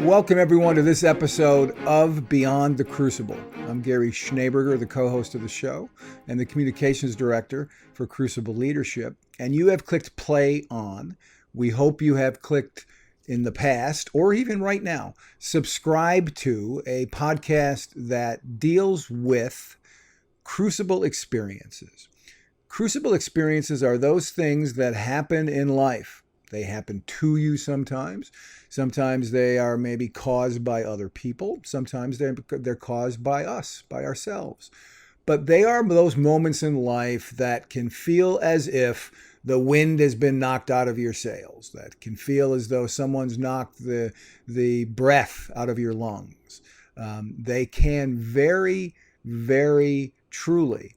Welcome everyone to this episode of Beyond the Crucible. I'm Gary Schneeberger, the co-host of the show and the communications director for Crucible Leadership. And you have clicked play on. We hope you have clicked in the past or even right now, subscribe to a podcast that deals with crucible experiences. Crucible experiences are those things that happen in life. They happen to you sometimes. Sometimes they are maybe caused by other people. Sometimes they're caused by us, by ourselves. But they are those moments in life that can feel as if the wind has been knocked out of your sails, that can feel as though someone's knocked the breath out of your lungs. They can very, very truly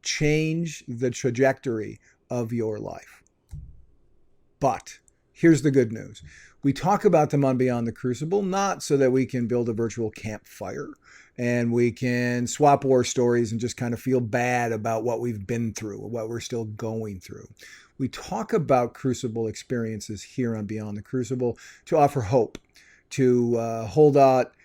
change the trajectory of your life. But here's the good news. We talk about them on Beyond the Crucible, not so that we can build a virtual campfire and we can swap war stories and just kind of feel bad about what we've been through or what we're still going through. We talk about crucible experiences here on Beyond the Crucible to offer hope, to hold out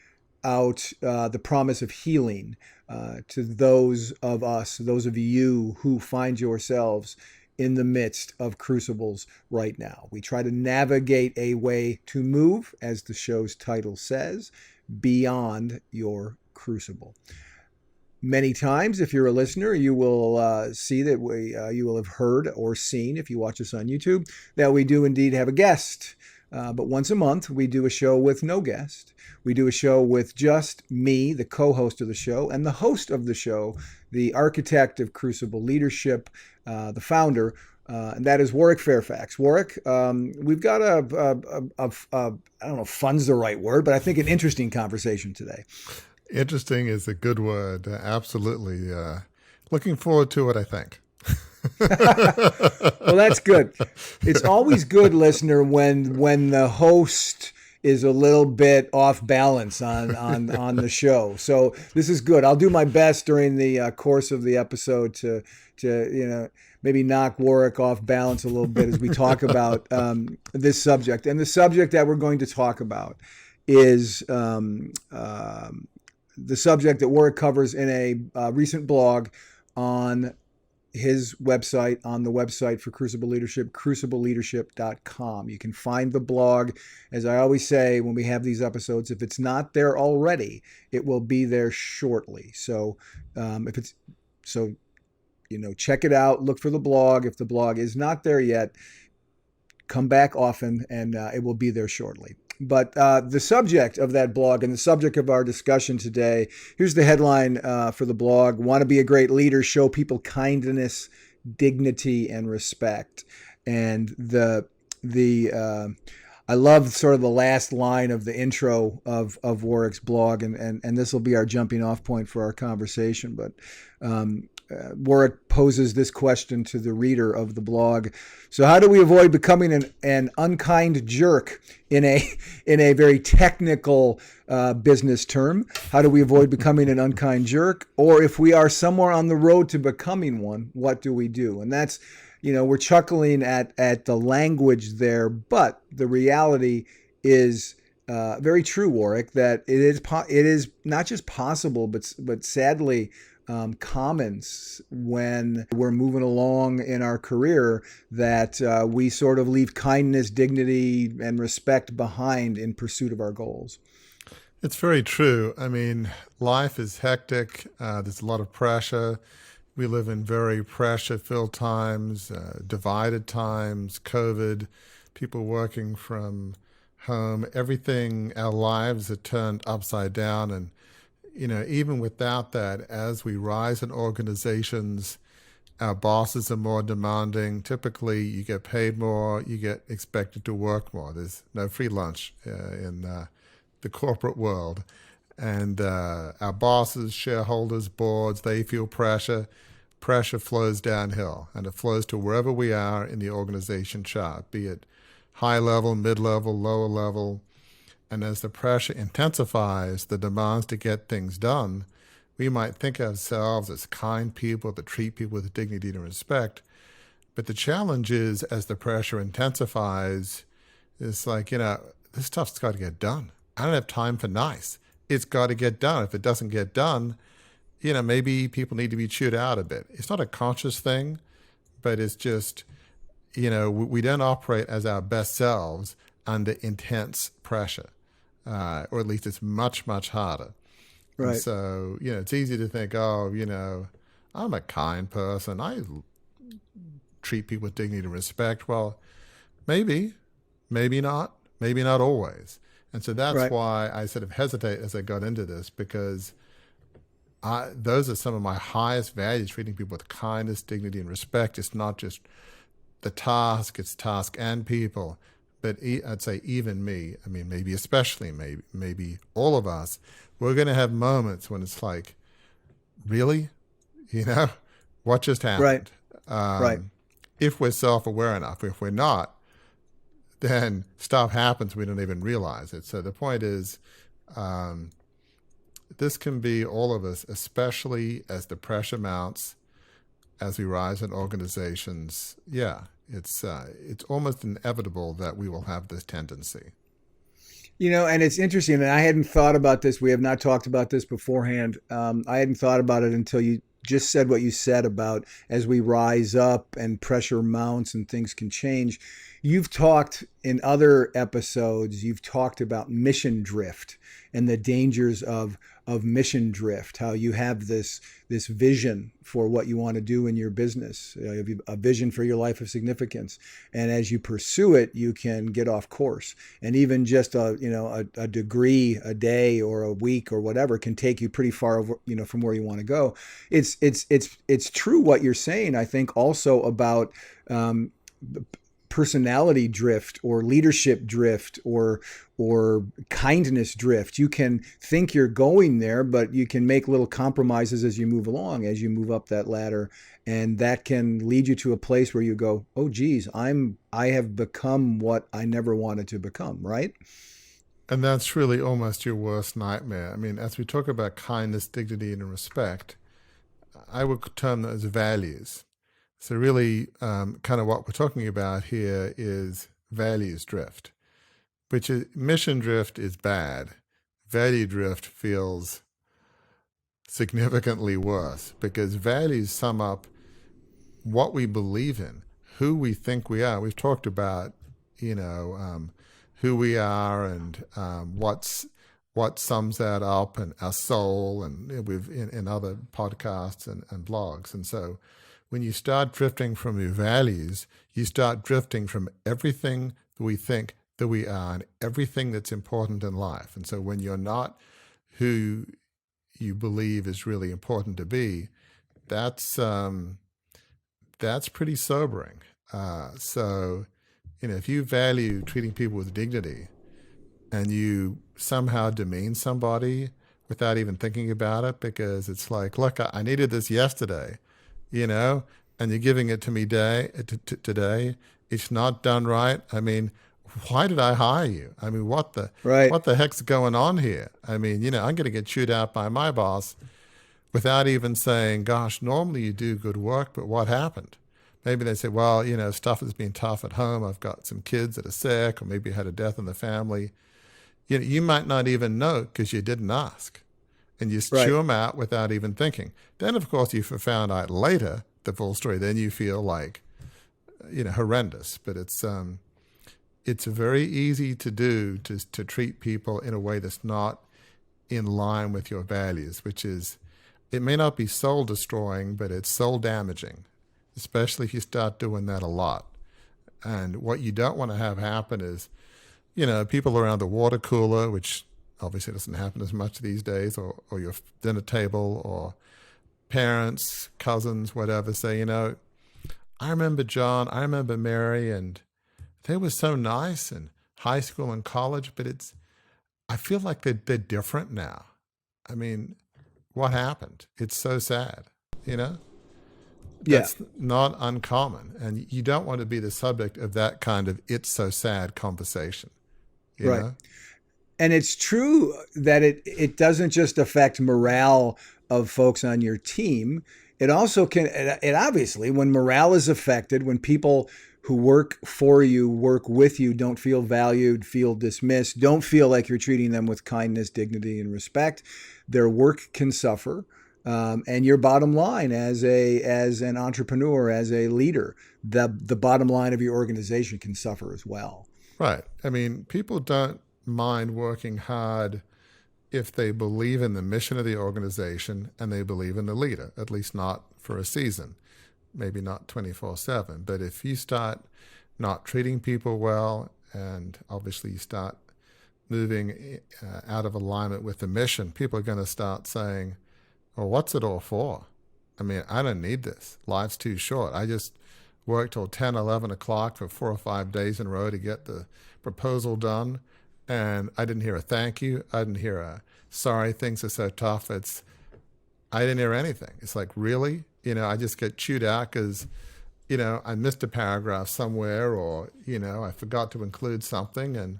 the promise of healing to those of us, those of you who find yourselves in the midst of crucibles right now. We try to navigate a way to move, as the show's title says, beyond your crucible. Many times, if you're a listener, you will see that you will have heard or seen, if you watch us on YouTube, that we do indeed have a guest. But once a month, we do a show with no guest. We do a show with just me, the co-host of the show, and the host of the show, the architect of Crucible Leadership, the founder, and that is Warwick Fairfax. Warwick, we've got I don't know if fun's the right word, but I think an interesting conversation today. Interesting is a good word. Absolutely. Looking forward to it, I think. Well, that's good. It's always good, listener, when the host is a little bit off balance on the show. So this is good. I'll do my best during the course of the episode to maybe knock Warwick off balance a little bit as we talk about this subject. And the subject that we're going to talk about is the subject that Warwick covers in a recent blog on his website, on the website for Crucible Leadership, crucibleleadership.com. You can find the blog. As I always say when we have these episodes, if it's not there already, it will be there shortly. So check it out, look for the blog. If the blog is not there yet, come back often and it will be there shortly. But the subject of that blog and the subject of our discussion today, here's the headline for the blog: Want to be a great leader, show people kindness, dignity, and respect. And I love sort of the last line of the intro of Warwick's blog, and this will be our jumping off point for our conversation. But Warwick poses this question to the reader of the blog. So how do we avoid becoming an unkind jerk in a very technical business term? How do we avoid becoming an unkind jerk? Or if we are somewhere on the road to becoming one, what do we do? And that's, we're chuckling at the language there, but the reality is very true, Warwick, that it is not just possible, but sadly common when we're moving along in our career that we sort of leave kindness, dignity, and respect behind in pursuit of our goals. It's very true. I mean, life is hectic. There's a lot of pressure. We live in very pressure-filled times, divided times, COVID, people working from home. Everything, our lives are turned upside down. And even without that, as we rise in organizations, our bosses are more demanding. Typically, you get paid more, you get expected to work more. There's no free lunch in the corporate world. And our bosses, shareholders, boards, they feel pressure. Pressure flows downhill, and it flows to wherever we are in the organization chart, be it high level, mid-level, lower level. And as the pressure intensifies, the demands to get things done, we might think of ourselves as kind people that treat people with dignity and respect. But the challenge is, as the pressure intensifies, it's like, this stuff's got to get done. I don't have time for nice. It's got to get done. If it doesn't get done, maybe people need to be chewed out a bit. It's not a conscious thing, but it's just, we don't operate as our best selves under intense pressure, or at least it's much, much harder. Right. And so, it's easy to think, oh, I'm a kind person. I treat people with dignity and respect. Well, maybe not always. And so that's why I sort of hesitate as I got into this, because those are some of my highest values, treating people with kindness, dignity, and respect. It's not just the task, it's task and people. But I'd say even me, I mean, maybe especially, maybe all of us, we're going to have moments when it's like, really? What just happened? Right. If we're self-aware enough. If we're not, then stuff happens, we don't even realize it. So the point is, this can be all of us, especially as the pressure mounts, as we rise in organizations. Yeah, it's almost inevitable that we will have this tendency. And it's interesting, and I hadn't thought about this. We have not talked about this beforehand. I hadn't thought about it until you just said what you said about as we rise up and pressure mounts and things can change. You've talked in other episodes, you've talked about mission drift and the dangers of mission drift, how you have this vision for what you want to do in your business, you have a vision for your life of significance. And as you pursue it, you can get off course. And even just a degree a day or a week or whatever can take you pretty far, from where you want to go. It's true what you're saying, I think, also about personality drift or leadership drift or kindness drift. You can think you're going there, but you can make little compromises as you move along, as you move up that ladder. And that can lead you to a place where you go, oh, geez, I have become what I never wanted to become, right? And that's really almost your worst nightmare. I mean, as we talk about kindness, dignity, and respect, I would term them as values. So really, kind of what we're talking about here is values drift, which is mission drift is bad. Value drift feels significantly worse, because values sum up what we believe in, who we think we are. We've talked about, who we are and what sums that up, and our soul, and we've in other podcasts and blogs. And so when you start drifting from your values, you start drifting from everything that we think that we are and everything that's important in life. And so when you're not who you believe is really important to be, that's pretty sobering. So, if you value treating people with dignity and you somehow demean somebody without even thinking about it, because it's like, look, I needed this yesterday, and you're giving it to me today. It's not done right. I mean, why did I hire you? I mean, what the heck's going on here? I mean, I'm going to get chewed out by my boss without even saying, gosh, normally you do good work, but what happened? Maybe they say, well, stuff has been tough at home. I've got some kids that are sick, or maybe had a death in the family. You might not even know because you didn't ask. And you chew them out without even thinking. Then, of course, you've found out later the full story. Then you feel like, horrendous. But it's very easy to do to treat people in a way that's not in line with your values, which is, it may not be soul destroying, but it's soul damaging, especially if you start doing that a lot. And what you don't want to have happen is, people around the water cooler, which obviously doesn't happen as much these days, or your dinner table, or parents, cousins, whatever, say, I remember John, I remember Mary, and they were so nice in high school and college, but I feel like they're different now. I mean, what happened? It's so sad, That's not uncommon. And you don't want to be the subject of that kind of it's so sad conversation. You know? And it's true that it doesn't just affect morale of folks on your team. It also can, it obviously, when morale is affected, when people who work for you, work with you, don't feel valued, feel dismissed, don't feel like you're treating them with kindness, dignity, and respect. Their work can suffer. And your bottom line as an entrepreneur, as a leader, the bottom line of your organization can suffer as well. Right. I mean, people don't mind working hard if they believe in the mission of the organization and they believe in the leader, at least not for a season, maybe not 24/7. But if you start not treating people well, and obviously you start moving out of alignment with the mission, people are going to start saying, well, what's it all for? I mean, I don't need this. Life's too short. I just worked till 10, 11 o'clock for 4 or 5 days in a row to get the proposal done. And I didn't hear a thank you. I didn't hear a sorry, things are so tough. I didn't hear anything. It's like, really? I just get chewed out because, I missed a paragraph somewhere, or, I forgot to include something. And,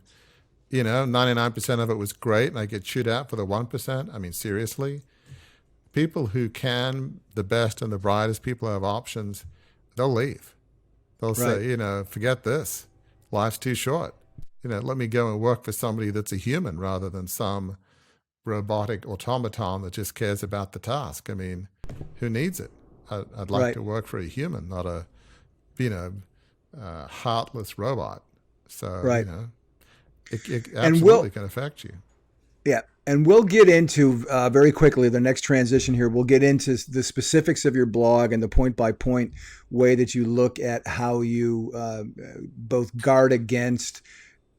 99% of it was great. And I get chewed out for the 1%. I mean, seriously. People who can, the best and the brightest, people who have options, they'll leave. They'll say, forget this. Life's too short. Let me go and work for somebody that's a human rather than some robotic automaton that just cares about the task. I mean, who needs it? I'd like to work for a human, not a, heartless robot. So, it absolutely can affect you. Yeah. And we'll get into very quickly the next transition here. We'll get into the specifics of your blog and the point-by-point way that you look at how you both guard against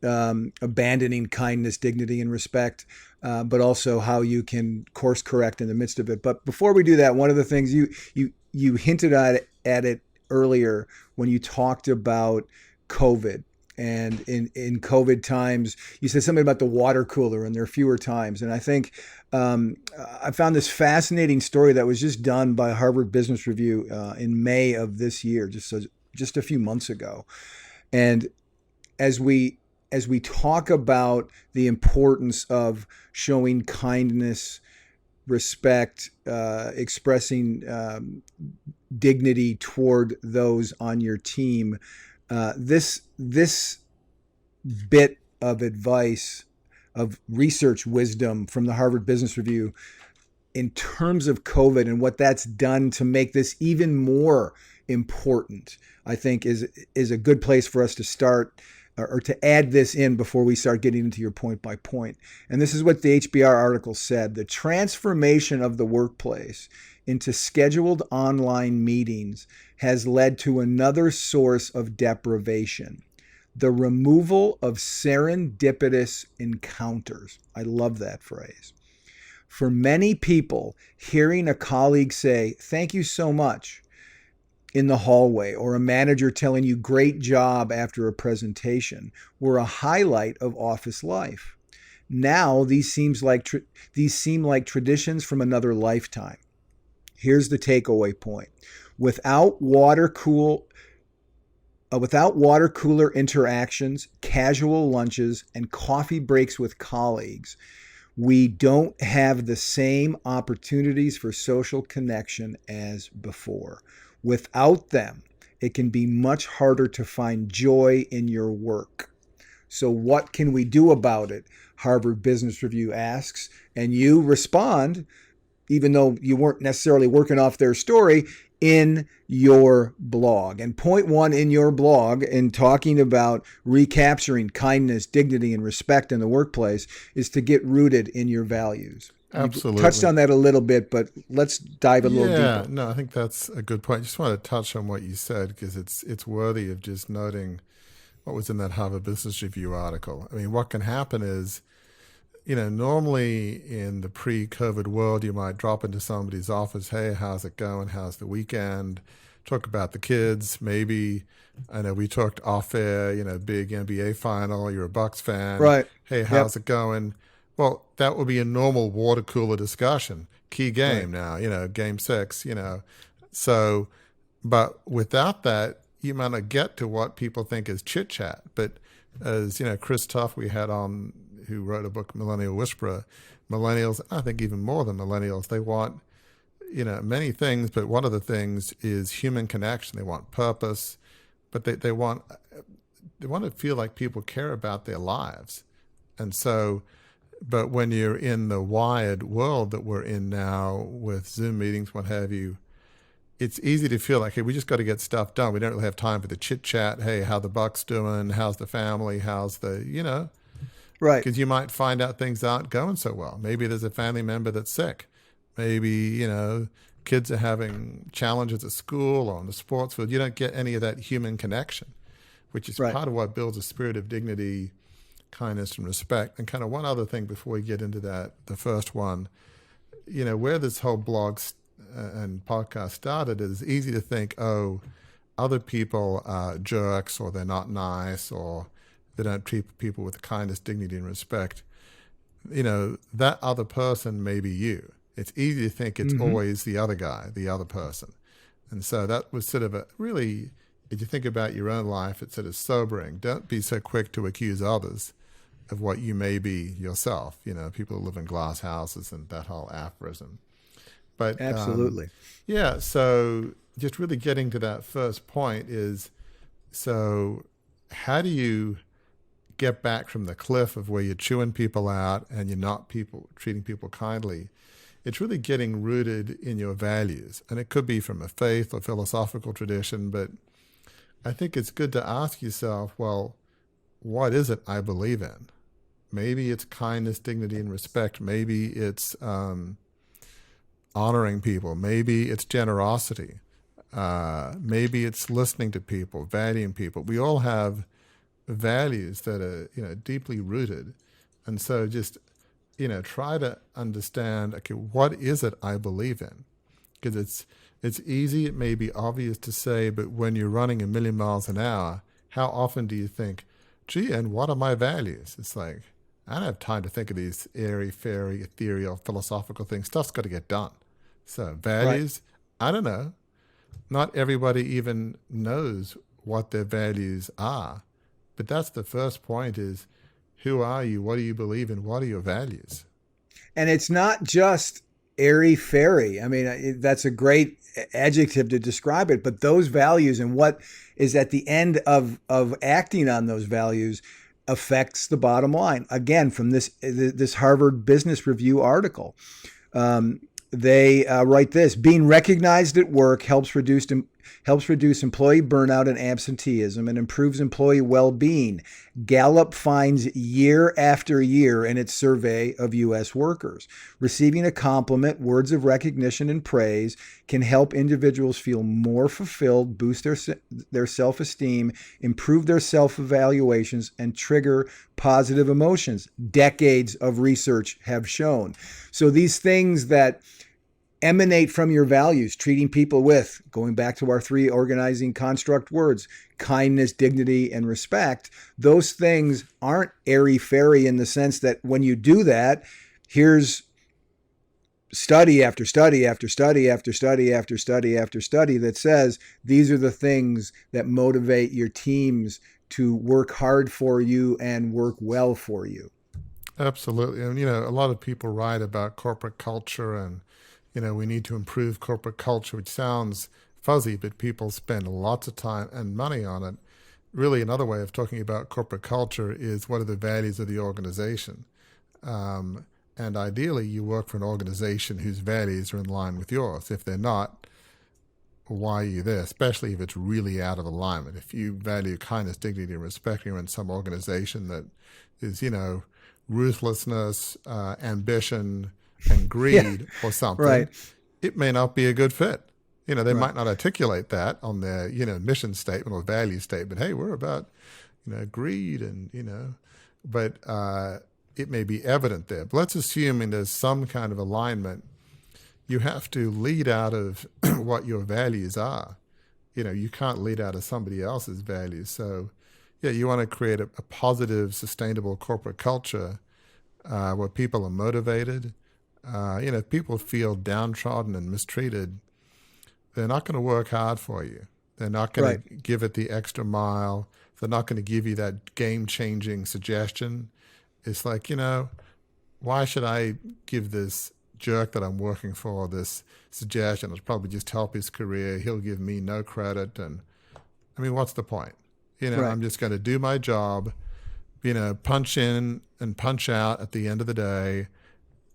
abandoning kindness, dignity, and respect, but also how you can course correct in the midst of it. But before we do that, one of the things you hinted at it earlier when you talked about COVID. And in COVID times, you said something about the water cooler, and there are fewer times. And I think I found this fascinating story that was just done by Harvard Business Review in May of this year, just a few months ago. And as we talk about the importance of showing kindness, respect, expressing dignity toward those on your team, this bit of advice, of research wisdom from the Harvard Business Review in terms of COVID and what that's done to make this even more important, I think is a good place for us to start, or to add this in before we start getting into your point by point. And this is what the HBR article said: the transformation of the workplace into scheduled online meetings has led to another source of deprivation: the removal of serendipitous encounters. I love that phrase. For many people, hearing a colleague say, "Thank you so much," in the hallway, or a manager telling you "great job" after a presentation, were a highlight of office life. Now these seem like traditions from another lifetime. Here's the takeaway point: without water cooler interactions, casual lunches, and coffee breaks with colleagues, we don't have the same opportunities for social connection as before. Without them, it can be much harder to find joy in your work. So what can we do about it? Harvard Business Review asks, and you respond, even though you weren't necessarily working off their story, in your blog. And point one in your blog, in talking about recapturing kindness, dignity, and respect in the workplace, is to get rooted in your values. Absolutely. You touched on that a little bit, but let's dive a little deeper. Yeah, no, I think that's a good point. I just want to touch on what you said, because it's worthy of just noting what was in that Harvard Business Review article. I mean, what can happen is, normally in the pre-COVID world, you might drop into somebody's office, "Hey, how's it going? How's the weekend?" Talk about the kids. Maybe, I know we talked off air, big NBA final, you're a Bucks fan. Right. "Hey, how's it going?" Well, that would be a normal water cooler discussion. Key game now, game 6, So, but without that, you might not get to what people think is chit chat. But as, Chris Tuff, we had on, who wrote a book, Millennial Whisperer, millennials, I think even more than millennials, they want, many things, but one of the things is human connection. They want purpose, but they want to feel like people care about their lives. And so, but when you're in the wired world that we're in now with Zoom meetings, what have you, it's easy to feel like, hey, we just got to get stuff done. We don't really have time for the chit chat. Hey, how the buck's doing? How's the family? How's the, Right. Because you might find out things aren't going so well. Maybe there's a family member that's sick. Maybe, kids are having challenges at school or on the sports field. You don't get any of that human connection, which is part of what builds a spirit of dignity, kindness, and respect. And kind of one other thing before we get into that, the first one, where this whole blog and podcast started, is easy to think, oh, other people are jerks, or they're not nice, or they don't treat people with kindness, dignity, and respect. That other person may be you. It's easy to think it's always the other guy, the other person. And so that was sort of a really, if you think about your own life, it's sort of sobering. Don't be so quick to accuse others of what you may be yourself. People who live in glass houses and that whole aphorism. But absolutely. So just really getting to that first point is, so how do you get back from the cliff of where you're chewing people out and you're not treating people kindly? It's really getting rooted in your values. And it could be from a faith or philosophical tradition, but I think it's good to ask yourself, well, what is it I believe in? Maybe it's kindness, dignity, and respect. Maybe it's honoring people. Maybe it's generosity. Maybe it's listening to people, valuing people. We all have values that are, deeply rooted. And so just, try to understand, okay, what is it I believe in? Because it's easy, it may be obvious to say, but when you're running 1,000,000 miles an hour, how often do you think, gee, and what are my values? It's like, I don't have time to think of these airy-fairy, ethereal, philosophical things. Stuff's got to get done. So values, I don't know. Not everybody even knows what their values are. But that's the first point is, who are you? What do you believe in? What are your values? And it's not just airy-fairy. I mean, that's a great adjective to describe it, but those values and what is at the end of acting on those values affects the bottom line. Again, from this Harvard Business Review article, they write this: being recognized at work helps reduce employee burnout and absenteeism and improves employee well-being. Gallup finds year after year in its survey of U.S. workers. Receiving a compliment, words of recognition, and praise can help individuals feel more fulfilled, boost their self-esteem, improve their self-evaluations, and trigger positive emotions. Decades of research have shown. So these things that emanate from your values, treating people with, going back to our 3 organizing construct words, kindness, dignity, and respect, those things aren't airy-fairy in the sense that when you do that, here's study after study after study after study after study after study that says these are the things that motivate your teams to work hard for you and work well for you. Absolutely. And, a lot of people write about corporate culture and we need to improve corporate culture, which sounds fuzzy, but people spend lots of time and money on it. Really, another way of talking about corporate culture is, what are the values of the organization? And ideally, you work for an organization whose values are in line with yours. If they're not, why are you there? Especially if it's really out of alignment. If you value kindness, dignity, and respect, you're in some organization that is, ruthlessness, ambition, and greed or something, it may not be a good fit. They might not articulate that on their, mission statement or value statement. Hey, we're about, greed and, but it may be evident there. But let's assume there's some kind of alignment. You have to lead out of what your values are. You can't lead out of somebody else's values. So, you want to create a positive, sustainable corporate culture where people are motivated. If people feel downtrodden and mistreated, they're not going to work hard for you. They're not going to give it the extra mile. They're not going to give you that game-changing suggestion. It's like, why should I give this jerk that I'm working for this suggestion? It'll probably just help his career. He'll give me no credit. And I mean, what's the point? Right. I'm just going to do my job, punch in and punch out at the end of the day.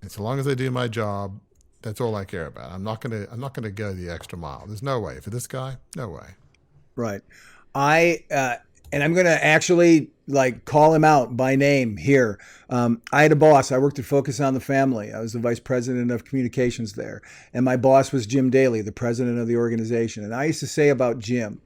And so long as I do my job, that's all I care about. I'm not going to go the extra mile. There's no way for this guy. No way. Right. And I'm going to actually call him out by name here. I had a boss. I worked at Focus on the Family. I was the vice president of communications there. And my boss was Jim Daly, the president of the organization. And I used to say about Jim,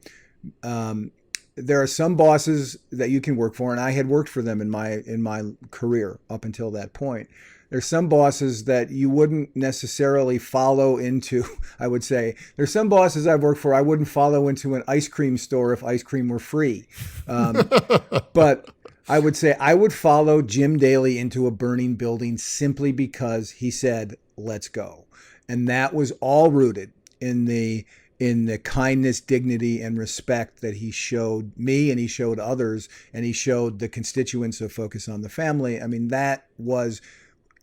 there are some bosses that you can work for, and I had worked for them in my career up until that point. There's some bosses that you wouldn't necessarily follow into, I would say. There's some bosses I've worked for I wouldn't follow into an ice cream store if ice cream were free. But I would say I would follow Jim Daly into a burning building simply because he said, let's go. And that was all rooted in the kindness, dignity, and respect that he showed me and he showed others and he showed the constituents of Focus on the Family. I mean, that was...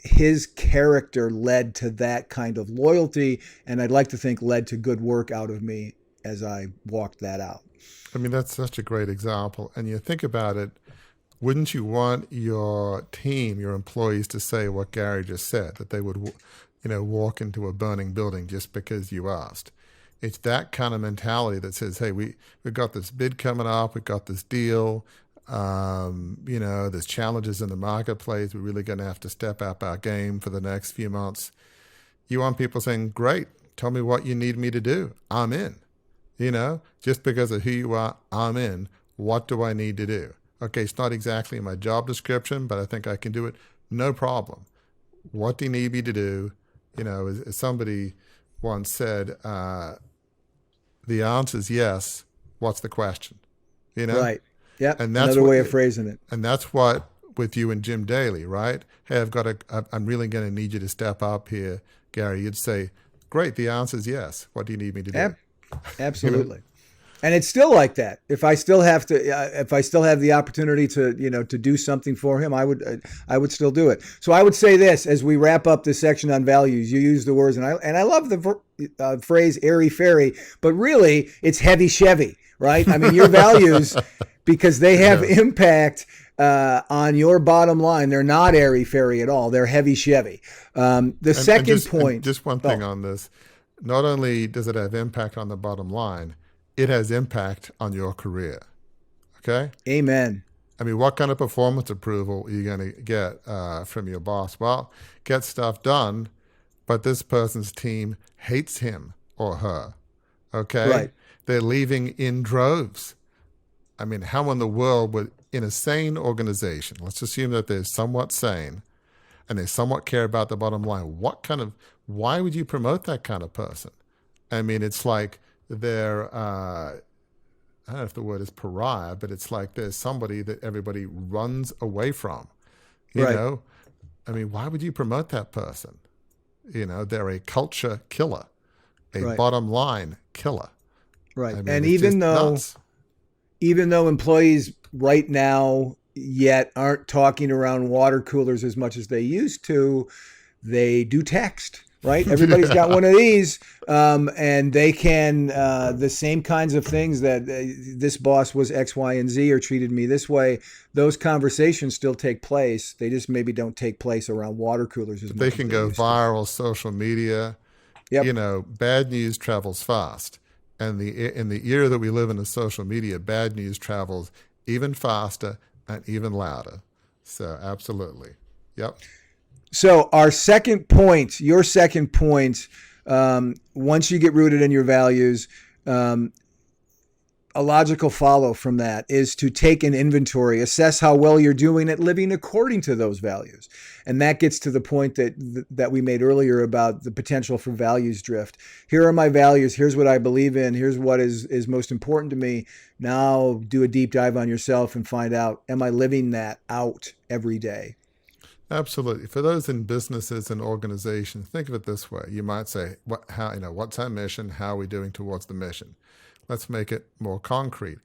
his character led to that kind of loyalty, and I'd like to think led to good work out of me as I walked that out. I mean, that's such a great example. And you think about it, wouldn't you want your team, your employees to say what Gary just said, that they would, walk into a burning building just because you asked? It's that kind of mentality that says, hey, we've got this bid coming up, we've got this deal, there's challenges in the marketplace. We're really going to have to step up our game for the next few months. You want people saying, great, tell me what you need me to do. I'm in. Just because of who you are, I'm in. What do I need to do? Okay, it's not exactly my job description, but I think I can do it. No problem. What do you need me to do? As somebody once said, the answer is yes. What's the question? Right. Yeah, and that's another way of phrasing it. And that's what with you and Jim Daly, right? Hey, I'm really going to need you to step up here, Gary. You'd say, great, the answer is yes. What do you need me to do? Absolutely. And it's still like that. If I still have the opportunity to, to do something for him, I would still do it. So I would say this as we wrap up this section on values. You use the words, and I love the phrase airy-fairy, but really it's heavy Chevy, right? I mean, your values, because they have impact on your bottom line. They're not airy-fairy at all. They're heavy Chevy. Second point. Just one thing on this. Not only does it have impact on the bottom line, it has impact on your career. Okay? Amen. I mean, what kind of performance approval are you going to get from your boss? Well, get stuff done, but this person's team hates him or her. Okay? Right. They're leaving in droves. I mean, how in the world would, in a sane organization, let's assume that they're somewhat sane and they somewhat care about the bottom line, why would you promote that kind of person? I mean, it's like they're, I don't know if the word is pariah, but it's like there's somebody that everybody runs away from, you know? I mean, why would you promote that person? They're a culture killer, a bottom line killer. Right. I mean, and even though employees right now yet aren't talking around water coolers as much as they used to, they do text, right? Everybody's got one of these, and they can, the same kinds of things that this boss was X, Y, and Z or treated me this way, those conversations still take place. They just maybe don't take place around water coolers as much. They can go viral, social media. Yep. Bad news travels fast. And in the era that we live in of social media, bad news travels even faster and even louder. So absolutely. Yep. So our second point, your second point, once you get rooted in your values, a logical follow from that is to take an inventory, assess how well you're doing at living according to those values. And that gets to the point that we made earlier about the potential for values drift. Here are my values. Here's what I believe in. Here's what is most important to me. Now do a deep dive on yourself and find out, am I living that out every day? Absolutely. For those in businesses and organizations, think of it this way. You might say, what's our mission? How are we doing towards the mission? Let's make it more concrete.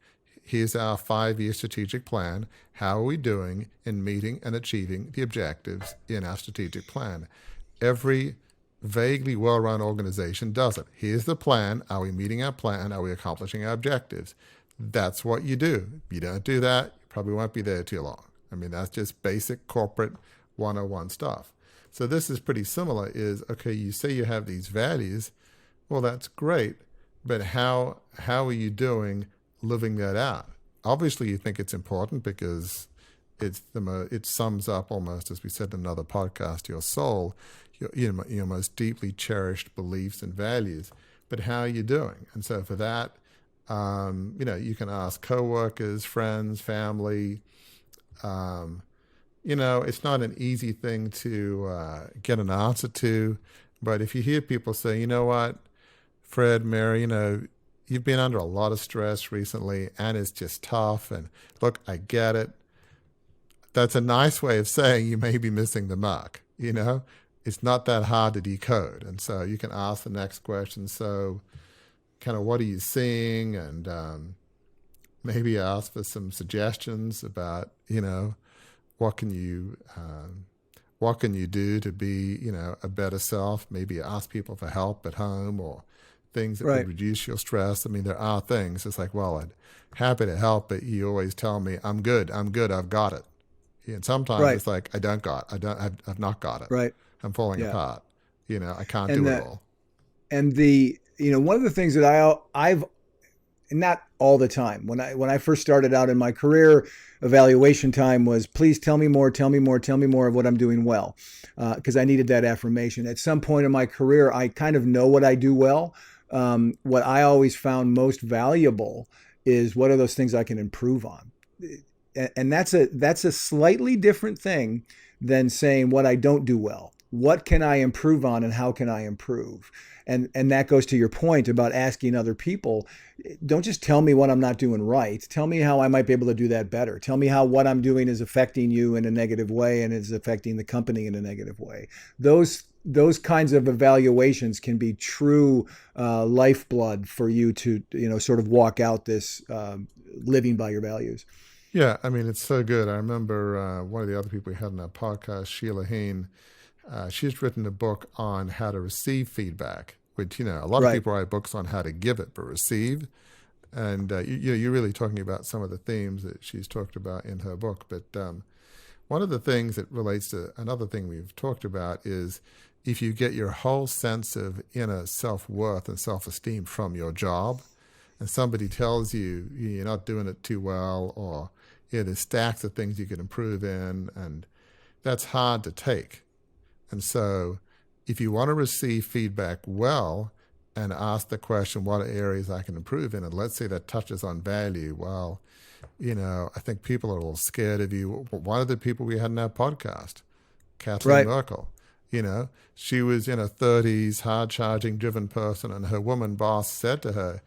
Here's our 5-year strategic plan. How are we doing in meeting and achieving the objectives in our strategic plan? Every vaguely well-run organization does it. Here's the plan. Are we meeting our plan? Are we accomplishing our objectives? that's what you do. If you don't do that, you probably won't be there too long. I mean, that's just basic corporate 101 stuff. So this is pretty similar is, okay, you say you have these values. Well, that's great. But how are you doing living that out? Obviously, you think it's important because it sums up almost, as we said in another podcast, your soul, your most deeply cherished beliefs and values. But how are you doing? And so for that, you can ask coworkers, friends, family. It's not an easy thing to get an answer to. But if you hear people say, you know what, Fred, Mary, you've been under a lot of stress recently and it's just tough. And look, I get it. That's a nice way of saying you may be missing the mark. It's not that hard to decode. And so you can ask the next question. So kind of what are you seeing? And maybe ask for some suggestions about, what can you do to be, a better self? Maybe ask people for help at home or things that would reduce your stress. I mean, there are things. It's like, well, I'm happy to help, but you always tell me, I'm good, I've got it. And sometimes it's like, I've not got it. Right. I'm falling apart. I can't do it all. And one of the things that I've not all the time, when I first started out in my career, evaluation time was, please tell me more of what I'm doing well. Because I needed that affirmation. At some point in my career, I kind of know what I do well. What I always found most valuable is what are those things I can improve on. And that's a slightly different thing than saying what I don't do well. What can I improve on and how can I improve? And that goes to your point about asking other people. Don't just tell me what I'm not doing right. Tell me how I might be able to do that better. Tell me how what I'm doing is affecting you in a negative way and is affecting the company in a negative way. Those kinds of evaluations can be true lifeblood for you to sort of walk out this living by your values. Yeah, I mean, it's so good. I remember one of the other people we had on our podcast, Sheila Heen, she's written a book on how to receive feedback, which, a lot of people write books on how to give it, but receive. And you're really talking about some of the themes that she's talked about in her book. But one of the things that relates to another thing we've talked about is if you get your whole sense of inner self-worth and self-esteem from your job, and somebody tells you you're not doing it too well, or there's stacks of things you could improve in, and that's hard to take. And so if you want to receive feedback well and ask the question, what are areas I can improve in? And let's say that touches on value. Well, I think people are a little scared of you. One of the people we had in our podcast, Kathleen Merkel, she was in her 30s, hard-charging, driven person, and her woman boss said to her,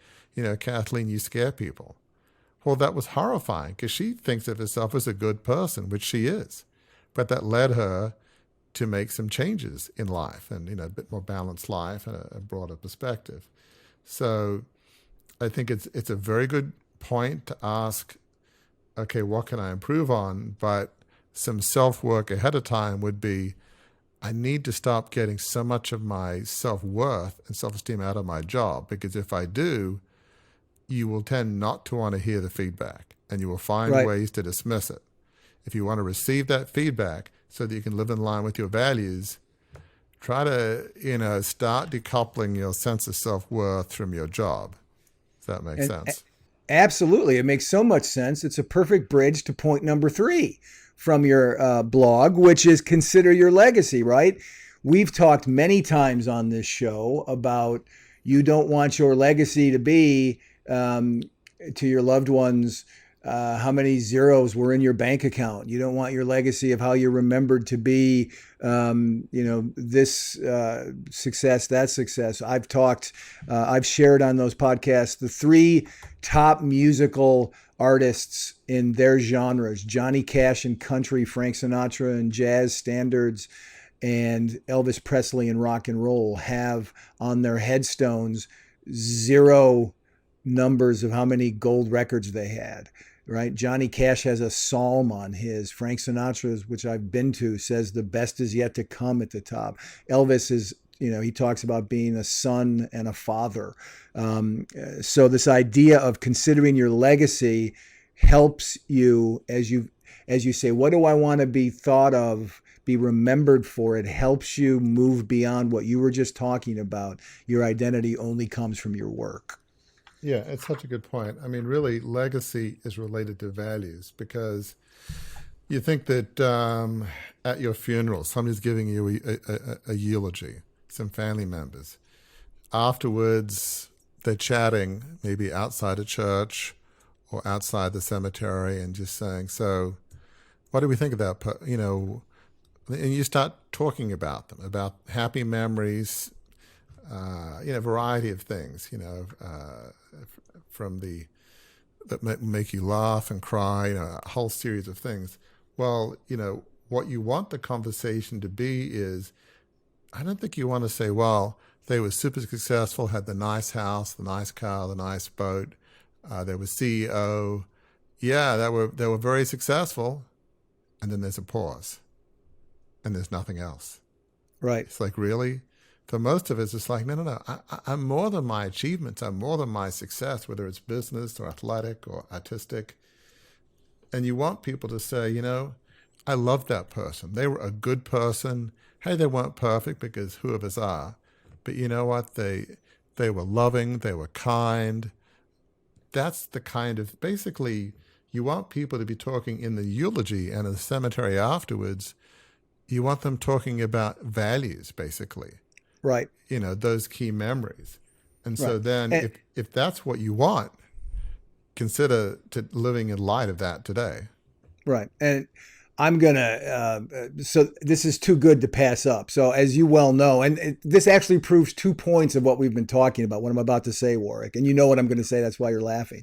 Kathleen, you scare people. Well, that was horrifying because she thinks of herself as a good person, which she is. But that led her to make some changes in life and, a bit more balanced life and a broader perspective. So I think it's a very good point to ask, okay, what can I improve on? But some self-work ahead of time would be, I need to stop getting so much of my self-worth and self-esteem out of my job, because if I do, you will tend not to want to hear the feedback and you will find ways to dismiss it. If you want to receive that feedback so that you can live in line with your values, try to, start decoupling your sense of self-worth from your job. Does that make sense? Absolutely. It makes so much sense. It's a perfect bridge to point number 3 from your blog, which is consider your legacy, right? We've talked many times on this show about you don't want your legacy to be to your loved ones how many zeros were in your bank account. You don't want your legacy of how you're remembered to be, this success, that success. I've shared on those podcasts the 3 top musical artists in their genres: Johnny Cash in country, Frank Sinatra in jazz standards, and Elvis Presley in rock and roll have on their headstones 0 numbers of how many gold records they had, right? Johnny Cash has a psalm on his. Frank Sinatra's, which I've been to, says the best is yet to come at the top. Elvis is he talks about being a son and a father. So this idea of considering your legacy helps you as you say, what do I want to be thought of, be remembered for? It helps you move beyond what you were just talking about. Your identity only comes from your work. Yeah, it's such a good point. I mean, really, legacy is related to values, because you think that at your funeral, somebody's giving you a eulogy, some family members. Afterwards, they're chatting, maybe outside a church or outside the cemetery, and just saying, so what do we think of that? And you start talking about them, about happy memories, variety of things, from that make you laugh and cry, a whole series of things. Well, what you want the conversation to be is, I don't think you want to say, well, they were super successful, had the nice house, the nice car, the nice boat, they were CEO. Yeah, they were very successful. And then there's a pause. And there's nothing else. Right. It's like, really? For most of us, it's like, no. I'm more than my achievements. I'm more than my success, whether it's business or athletic or artistic. And you want people to say, I love that person. They were a good person. Hey, they weren't perfect, because who of us are? But you know what? They were loving. They were kind. That's the kind of, basically, you want people to be talking in the eulogy and in the cemetery afterwards. You want them talking about values, basically. Right. Those key memories. And so Right. then if that's what you want, consider living in light of that today. Right. And I'm going to, so this is too good to pass up. So as you well know, and this actually proves 2 points of what we've been talking about, what I'm about to say, Warwick, and you know what I'm going to say, that's why you're laughing.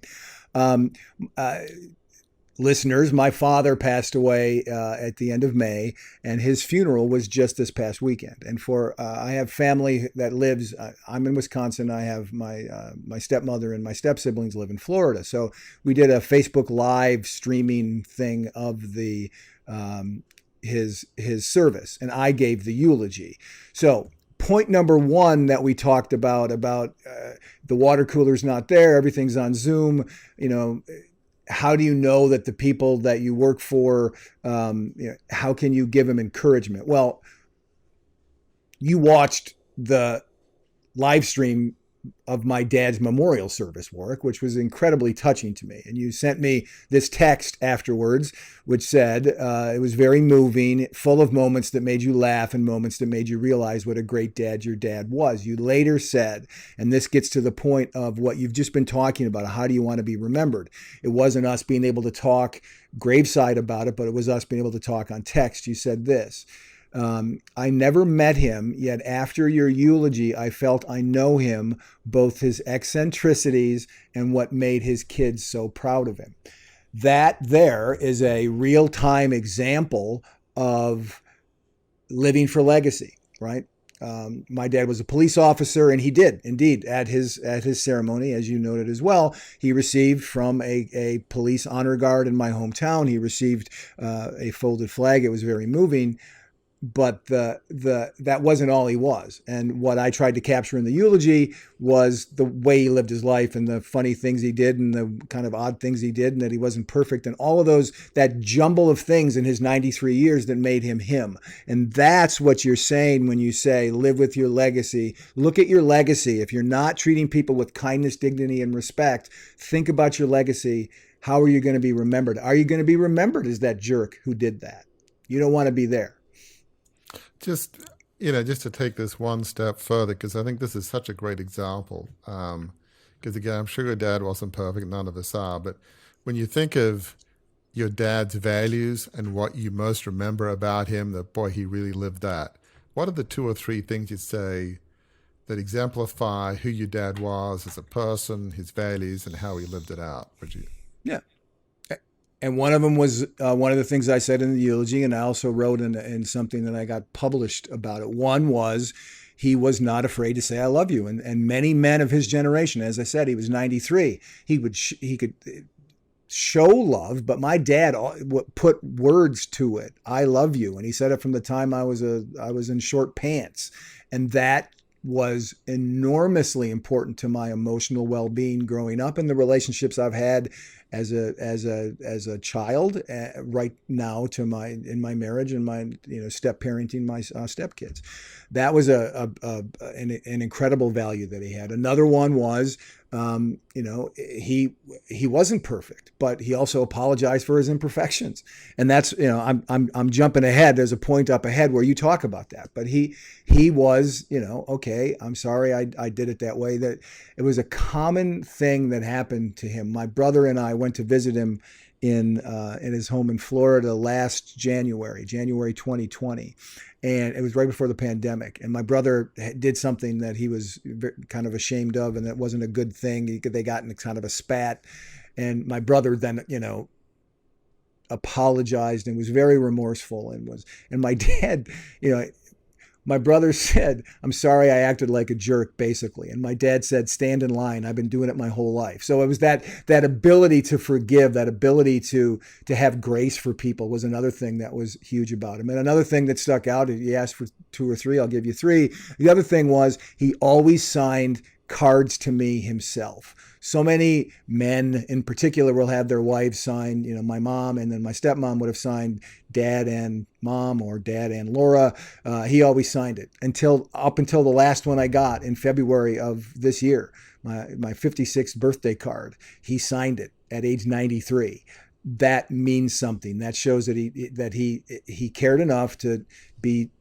Listeners, my father passed away at the end of May, and his funeral was just this past weekend. And I have family that lives. I'm in Wisconsin. I have my stepmother and my step siblings live in Florida. So we did a Facebook Live streaming thing of his service, and I gave the eulogy. So point number one that we talked about the water cooler's not there, everything's on Zoom. How do you know that the people that you work for, how can you give them encouragement? Well, you watched the live stream of my dad's memorial service, Warwick, which was incredibly touching to me. And you sent me this text afterwards, which said it was very moving, full of moments that made you laugh and moments that made you realize what a great dad your dad was. You later said, and this gets to the point of what you've just been talking about, how do you want to be remembered? It wasn't us being able to talk graveside about it, but it was us being able to talk on text. You said this. I never met him, yet after your eulogy, I felt I know him, both his eccentricities and what made his kids so proud of him. That there is a real-time example of living for legacy, right? My dad was a police officer, and he did indeed at his ceremony, as you noted as well. He received from a police honor guard in my hometown. He received a folded flag. It was very moving. But that wasn't all he was. And what I tried to capture in the eulogy was the way he lived his life and the funny things he did and the kind of odd things he did, and that he wasn't perfect, and all of those, that jumble of things in his 93 years that made him him. And that's what you're saying when you say live with your legacy. Look at your legacy. If you're not treating people with kindness, dignity, and respect, think about your legacy. How are you going to be remembered? Are you going to be remembered as that jerk who did that? You don't want to be there. Just to take this one step further, because I think this is such a great example. Because again, I'm sure your dad wasn't perfect, none of us are, but when you think of your dad's values and what you most remember about him, that boy, he really lived that. What are the 2 or 3 things you'd say that exemplify who your dad was as a person, his values, and how he lived it out? Would you? Yeah. And one of them was one of the things I said in the eulogy, and I also wrote in something that I got published about it. One was he was not afraid to say, I love you. And many men of his generation, as I said, he was 93. He could show love, but my dad put words to it. I love you. And he said it from the time I was in short pants. And that was enormously important to my emotional well-being growing up and the relationships I've had as a child, right now to in my marriage and my step parenting my stepkids. That was an incredible value that he had. Another one was, he wasn't perfect, but he also apologized for his imperfections. And that's, I'm jumping ahead. There's a point up ahead where you talk about that, but he was, okay, I'm sorry I did it that way. That it was a common thing that happened to him. My brother and I went to visit him in his home in Florida last January 2020. And it was right before the pandemic. And my brother did something that he was kind of ashamed of, and that wasn't a good thing. They got in kind of a spat. And my brother then, apologized and was very remorseful and my dad, my brother said, "I'm sorry I acted like a jerk," basically. And my dad said, "Stand in line. I've been doing it my whole life." So it was that ability to forgive, that ability to have grace for people was another thing that was huge about him. And another thing that stuck out, you asked for 2 or 3, I'll give you 3. The other thing was he always signed cards to me himself. So many men in particular will have their wives sign, my mom, and then my stepmom would have signed Dad and Mom or Dad and Laura. He always signed it up until the last one I got in February of this year, my 56th birthday card. He signed it at age 93. That means something. That shows that he cared enough to be,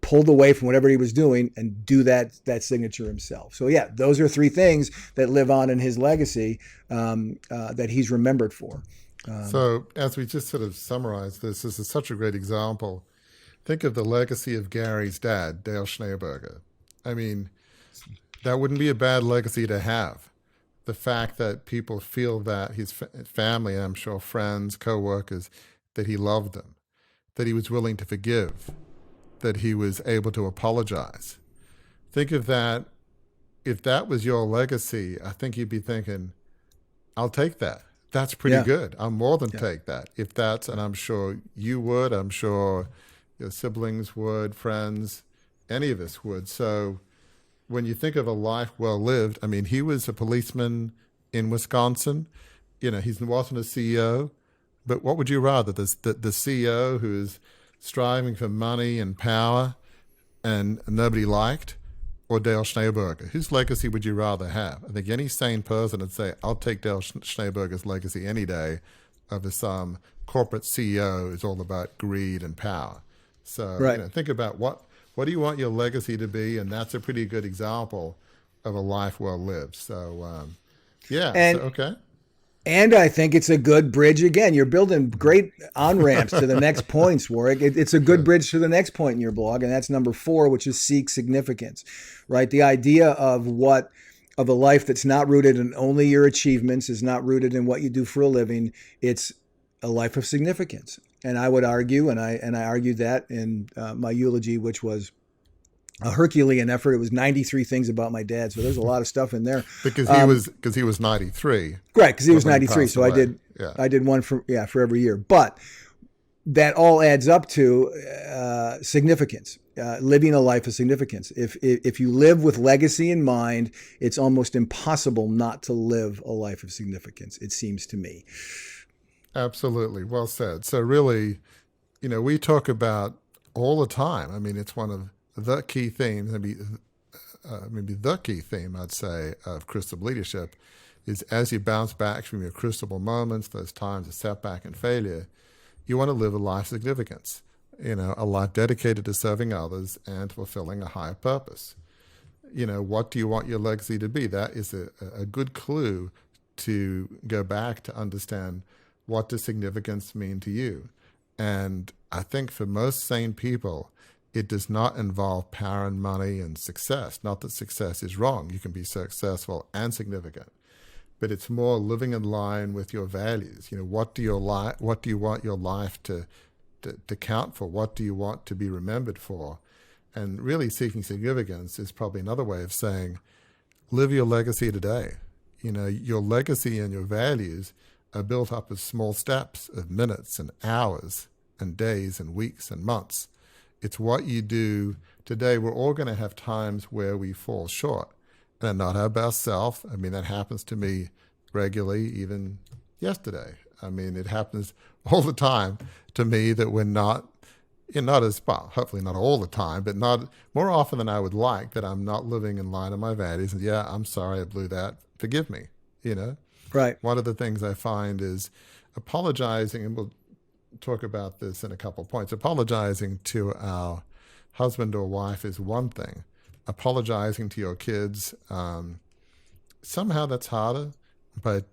pulled away from whatever he was doing and do that signature himself. So yeah, those are 3 things that live on in his legacy that he's remembered for. So as we just sort of summarize this is such a great example. Think of the legacy of Gary's dad, Dale Schneeberger. I mean, that wouldn't be a bad legacy to have. The fact that people feel that his family, I'm sure friends, co-workers, that he loved them, that he was willing to forgive, that he was able to apologize. Think of that. If that was your legacy, I think you'd be thinking, I'll take that. That's pretty good. I'll more than take that. If that's, and I'm sure you would, I'm sure your siblings would, friends, any of us would. So when you think of a life well lived, I mean, he was a policeman in Wisconsin. He wasn't a CEO, but what would you rather? The CEO who's striving for money and power and nobody liked, or Dale Schneeberger? Whose legacy would you rather have? I think any sane person would say, I'll take Dale Schneeberger's legacy any day over some corporate CEO who's all about greed and power. So think about what do you want your legacy to be? And that's a pretty good example of a life well lived. So, okay. And I think it's a good bridge. Again, you're building great on-ramps to the next points, Warwick. It's a good bridge to the next point in your blog, and that's number 4, which is seek significance, right? The idea of a life that's not rooted in only your achievements, is not rooted in what you do for a living. It's a life of significance. And I would argue, and I argued that in my eulogy, which was a Herculean effort. It was 93 things about my dad, so there's a lot of stuff in there. Because he was 93. Right, because he was 93. So I did one for every year. But that all adds up to significance, living a life of significance. If you live with legacy in mind, it's almost impossible not to live a life of significance, it seems to me. Absolutely. Well said. So really, we talk about all the time. I mean, it's one of the key themes, maybe the key theme, I'd say, of Crucible Leadership is as you bounce back from your crucible moments, those times of setback and failure, you want to live a life of significance, a life dedicated to serving others and fulfilling a higher purpose. What do you want your legacy to be? That is a good clue to go back to understand what does significance mean to you. And I think for most sane people, it does not involve power and money and success. Not that success is wrong. You can be successful and significant. But it's more living in line with your values. What do you want your life to count for? What do you want to be remembered for? And really seeking significance is probably another way of saying, live your legacy today. Your legacy and your values are built up of small steps, of minutes and hours and days and weeks and months. It's what you do today we're all going to have times where we fall short and not our best self. I mean, that happens to me regularly, even yesterday. I mean, it happens all the time to me that we're not, not as, well, hopefully not all the time, but not more often than I would like, that I'm not living in line with my values. And yeah, I'm sorry I blew that. Forgive me, Right. One of the things I find is apologizing, and we'll talk about this in a couple of points. Apologizing to our husband or wife is one thing. Apologizing to your kids, somehow that's harder, but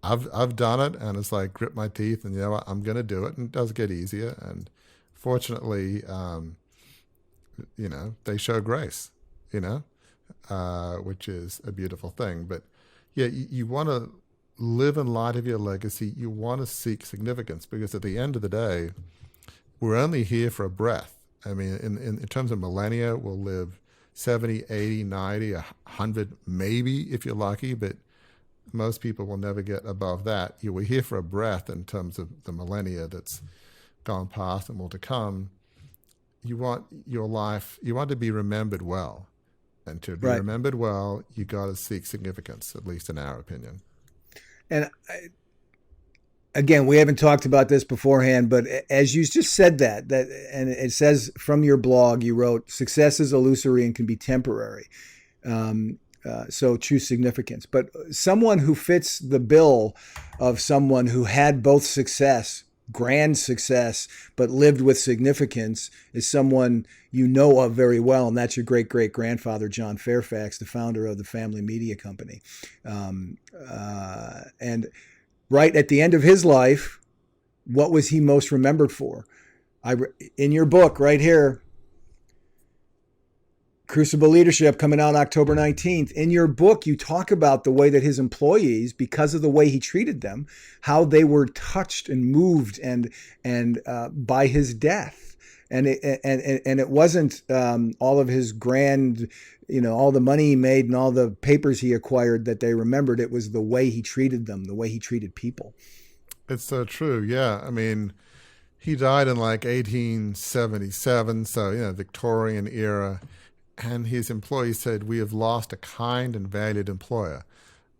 I've done it, and it's like grit my teeth, and what, I'm going to do it, and it does get easier. And fortunately, they show grace, which is a beautiful thing. But yeah, you want to live in light of your legacy. You want to seek significance, because at the end of the day, we're only here for a breath. I mean, in terms of millennia, we'll live 70, 80, 90, 100, maybe if you're lucky, but most people will never get above that. We're here for a breath in terms of the millennia that's gone past and will to come. You want your life, you want to be remembered well. And to be remembered well, you got to seek significance, at least in our opinion. And again, we haven't talked about this beforehand, but as you just said that, and it says from your blog, you wrote, success is illusory and can be temporary. So choose significance. But someone who fits the bill of someone who had both success, grand success, but lived with significance is someone you know of very well, and that's your great-great-grandfather, John Fairfax, the founder of the family media company. And right at the end of his life, what was he most remembered for? In your book right here, Crucible Leadership, coming out October 19th. In your book, you talk about the way that his employees, because of the way he treated them, how they were touched and moved and by his death. And it wasn't all of his grand, all the money he made and all the papers he acquired that they remembered. It was the way he treated them, the way he treated people. It's so true. Yeah. I mean, he died in like 1877, so, Victorian era. And his employees said, we have lost a kind and valued employer,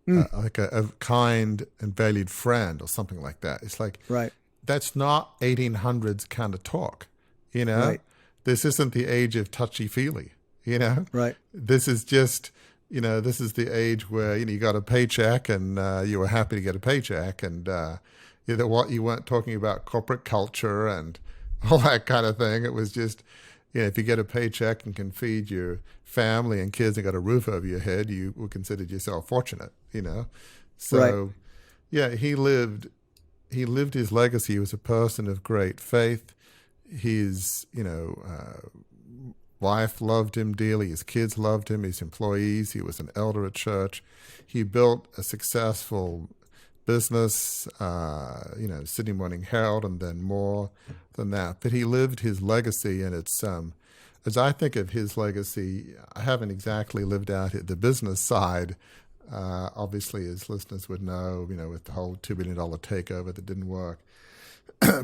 like a kind and valued friend or something like that. It's like, that's not 1800s kind of talk, This isn't the age of touchy-feely, This is just, this is the age where, you got a paycheck and you were happy to get a paycheck. And you weren't talking about corporate culture and all that kind of thing. It was just, if you get a paycheck and can feed your family and kids and got a roof over your head, you will consider yourself fortunate, So, yeah, he lived his legacy. He was a person of great faith. His, wife loved him dearly. His kids loved him. His employees. He was an elder at church. He built a successful business, Sydney Morning Herald, and then more than that. But he lived his legacy, and it's as I think of his legacy, I haven't exactly lived out the business side. Obviously, as listeners would know, with the whole $2 billion takeover that didn't work.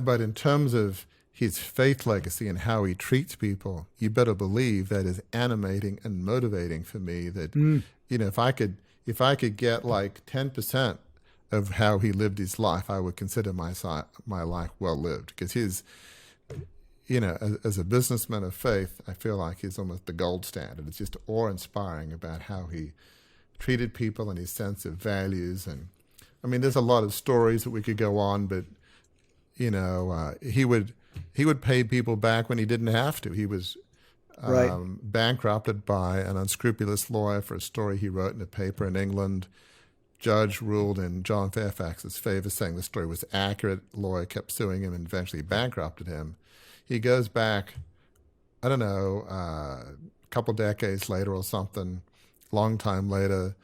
But in terms of his faith legacy and how he treats people, you better believe that is animating and motivating for me. That if I could get like 10% of how he lived his life, I would consider my life well lived. Because his, as a businessman of faith, I feel like he's almost the gold standard. It's just awe-inspiring about how he treated people and his sense of values. And I mean, there's a lot of stories that we could go on, but he would pay people back when he didn't have to. He was bankrupted by an unscrupulous lawyer for a story he wrote in a paper in England. Judge ruled in John Fairfax's favor, saying the story was accurate. Lawyer kept suing him and eventually bankrupted him. He goes back, I don't know, a couple decades later or something, long time later.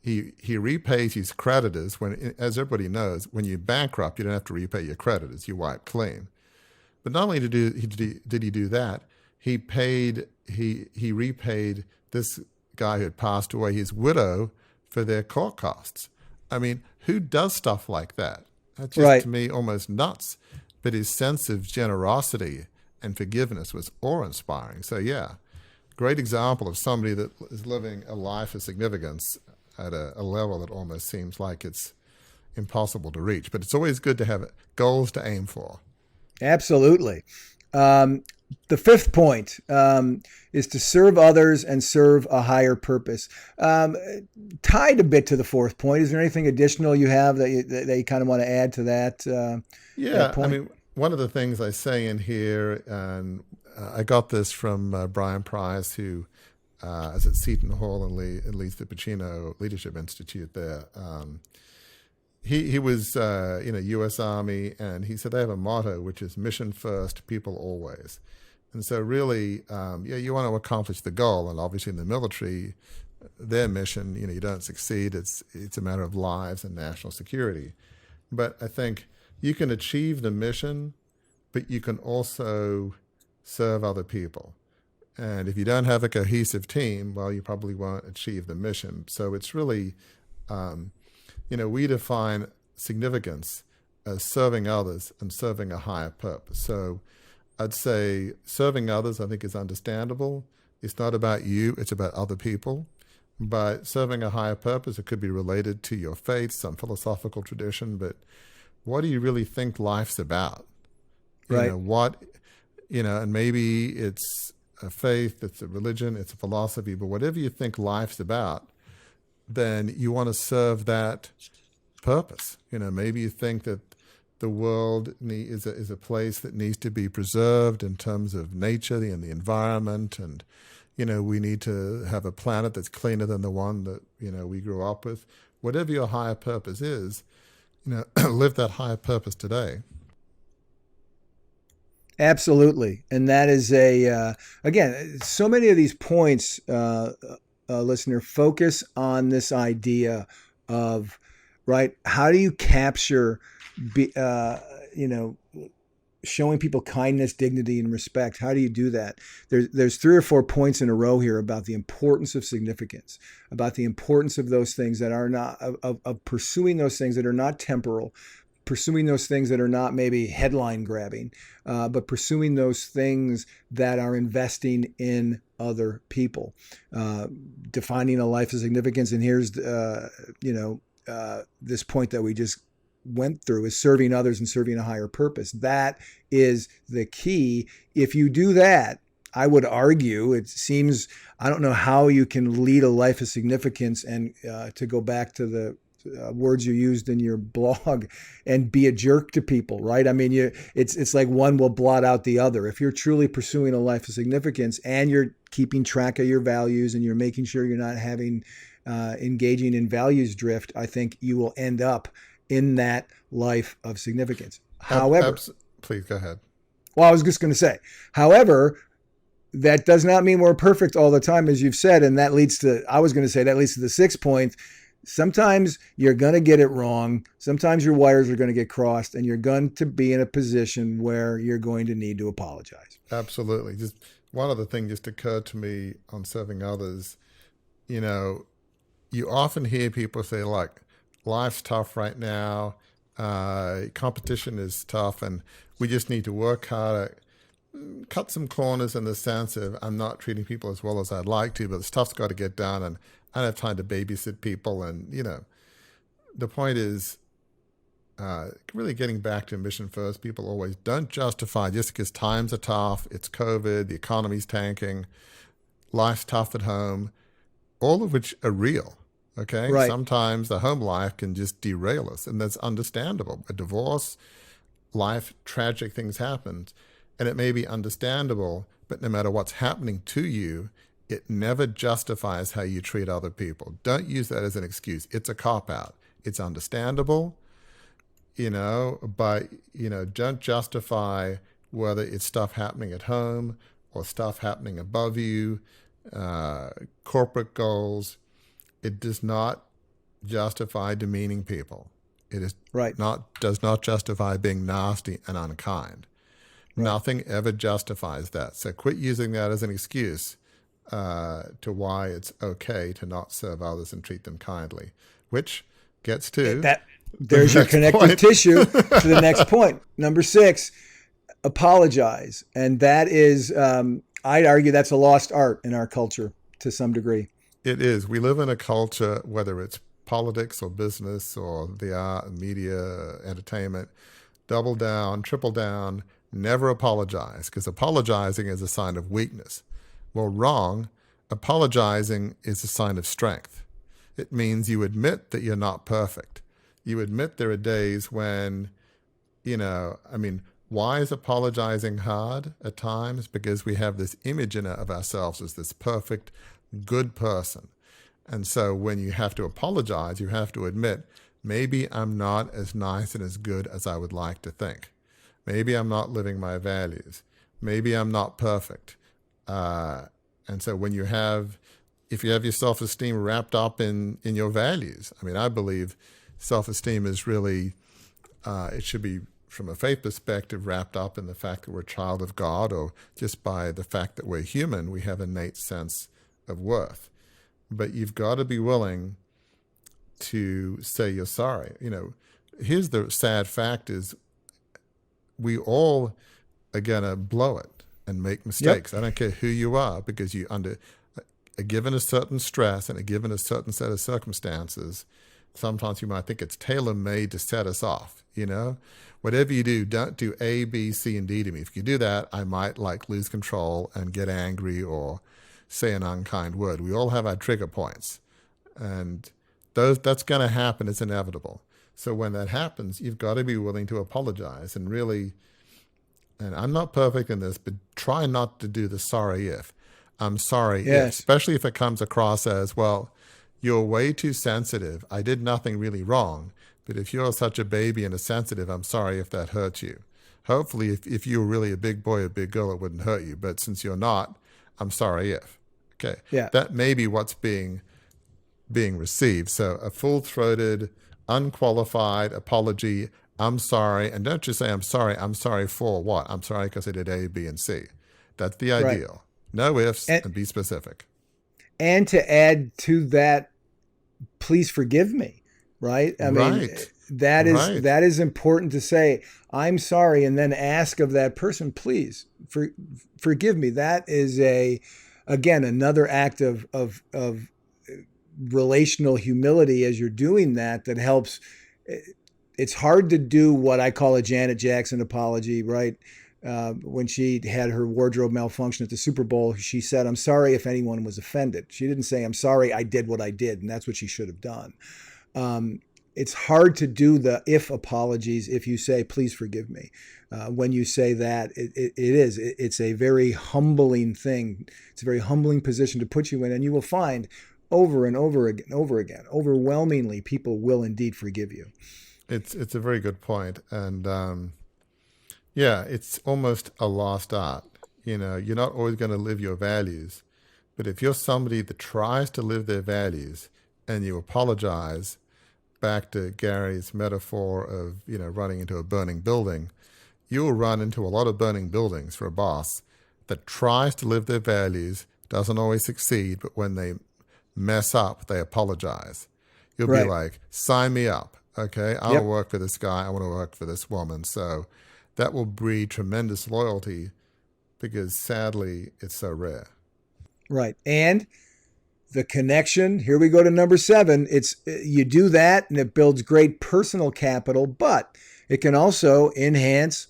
He repays his creditors. When, as everybody knows, when you bankrupt, you don't have to repay your creditors. You wipe clean. But not only did he do that, he repaid this guy who had passed away, his widow, for their court costs. I mean, who does stuff like that? That's just, to me, almost nuts. But his sense of generosity and forgiveness was awe-inspiring. So, yeah, great example of somebody that is living a life of significance at a level that almost seems like it's impossible to reach. But it's always good to have goals to aim for. Absolutely. The fifth point is to serve others and serve a higher purpose. Tied a bit to the fourth point, is there anything additional you have that you kind of want to add to that? That point? I mean, one of the things I say in here, and I got this from Brian Price, who is at Seton Hall and leads the Pacino Leadership Institute there. He was U.S. Army, and he said they have a motto, which is mission first, people always. And so really, you want to accomplish the goal. And obviously in the military, their mission, you don't succeed. It's a matter of lives and national security. But I think you can achieve the mission, but you can also serve other people. And if you don't have a cohesive team, well, you probably won't achieve the mission. So it's really, we define significance as serving others and serving a higher purpose. So I'd say serving others, I think, is understandable. It's not about you, it's about other people. But serving a higher purpose, it could be related to your faith, some philosophical tradition, but what do you really think life's about? Right. And maybe it's a faith, it's a religion, it's a philosophy, but whatever you think life's about, then you want to serve that purpose. Maybe you think that the world is a place that needs to be preserved in terms of nature and the environment, and we need to have a planet that's cleaner than the one that we grew up with. Whatever your higher purpose is, live that higher purpose today. Absolutely. And that is again, so many of these points, listener, focus on this idea of, right, how do you capture, showing people kindness, dignity, and respect? How do you do that? There's 3 or 4 points in a row here about the importance of significance, about the importance of those things that are not, of pursuing those things that are not temporal, pursuing those things that are not maybe headline grabbing, but pursuing those things that are investing in other people, defining a life of significance. And here's, this point that we just went through is serving others and serving a higher purpose. That is the key. If you do that, I would argue, it seems, I don't know how you can lead a life of significance and to go back to the words you used in your blog, and be a jerk to people, right? I mean, it's like one will blot out the other. If you're truly pursuing a life of significance and you're keeping track of your values and you're making sure you're not having engaging in values drift, I think you will end up in that life of significance. However, please go ahead. Well, I was just going to say, however, that does not mean we're perfect all the time, as you've said. And that leads to, I was going to say, that leads to the 6th point. Sometimes you're going to get it wrong. Sometimes your wires are going to get crossed, and you're going to be in a position where you're going to need to apologize. Absolutely. Just one other thing just occurred to me on serving others. You often hear people say, like, life's tough right now. Competition is tough, and we just need to work harder. Cut some corners in the sense of, I'm not treating people as well as I'd like to, but the stuff's got to get done, and I don't have time to babysit people. And, the point is really getting back to mission first. People always don't justify just because times are tough, it's COVID, the economy's tanking, life's tough at home, all of which are real. Okay. Right. Sometimes the home life can just derail us, and that's understandable. A divorce, life, tragic things happen, and it may be understandable, but no matter what's happening to you, it never justifies how you treat other people. Don't use that as an excuse. It's a cop-out. It's understandable, but, don't justify whether it's stuff happening at home or stuff happening above you, corporate goals. It does not justify demeaning people. It is right. Does not justify being nasty and unkind. Right. Nothing ever justifies that. So quit using that as an excuse to why it's okay to not serve others and treat them kindly, which gets to that. There's your connective tissue to the next point. Number 6, apologize. And that is, I'd argue that's a lost art in our culture to some degree. It is. We live in a culture, whether it's politics or business or the art, media, entertainment, double down, triple down, never apologize, because apologizing is a sign of weakness. Well, wrong. Apologizing is a sign of strength. It means you admit that you're not perfect. You admit there are days when, why is apologizing hard at times? Because we have this image of ourselves as this perfect, good person. And so when you have to apologize, you have to admit, maybe I'm not as nice and as good as I would like to think. Maybe I'm not living my values. Maybe I'm not perfect. And so if you have your self-esteem wrapped up in your values, I believe self-esteem is really, it should be, from a faith perspective, wrapped up in the fact that we're a child of God, or just by the fact that we're human, we have an innate sense of worth. But you've got to be willing to say you're sorry. Here's the sad fact is we all are going to blow it and make mistakes. Yep. I don't care who you are, because you given a certain stress and given a certain set of circumstances, sometimes you might think it's tailor-made to set us off. Whatever you do, don't do A, B, C, and D to me. If you do that, I might lose control and get angry or say an unkind word. We all have our trigger points, and that's going to happen. It's inevitable. So when that happens, you've got to be willing to apologize and really, and I'm not perfect in this, but try not to do the sorry if. I'm sorry if, especially if it comes across as, well, you're way too sensitive. I did nothing really wrong. But if you're such a baby and a sensitive, I'm sorry if that hurts you. Hopefully, if you were really a big boy or big girl, it wouldn't hurt you. But since you're not, I'm sorry if. Okay. Yeah. That may be what's being received. So a full-throated, unqualified apology, I'm sorry. And don't just say, I'm sorry for what? I'm sorry because I did A, B, and C. That's the ideal. Right. No ifs, and be specific. And to add to that, please forgive me. Right? That is important to say, I'm sorry, and then ask of that person, please forgive me. That is again, another act of relational humility as you're doing that helps. It's hard to do what I call a Janet Jackson apology, right? When she had her wardrobe malfunction at the Super Bowl, she said, I'm sorry if anyone was offended. She didn't say, I'm sorry I did what I did, and that's what she should have done. It's hard to do the if apologies if you say, please forgive me. When you say that, it's a very humbling thing. It's a very humbling position to put you in, and you will find over and over again, overwhelmingly, people will indeed forgive you. It's a very good point. And it's almost a lost art. You're not always going to live your values, but if you're somebody that tries to live their values and you apologize, back to Gary's metaphor of, running into a burning building, you'll run into a lot of burning buildings for a boss that tries to live their values, doesn't always succeed, but when they mess up, they apologize. You'll be like, sign me up. Okay. I want to work for this guy. I want to work for this woman. So that will breed tremendous loyalty, because sadly it's so rare. Right. And the connection, here we go to number 7. You do that and it builds great personal capital, but it can also enhance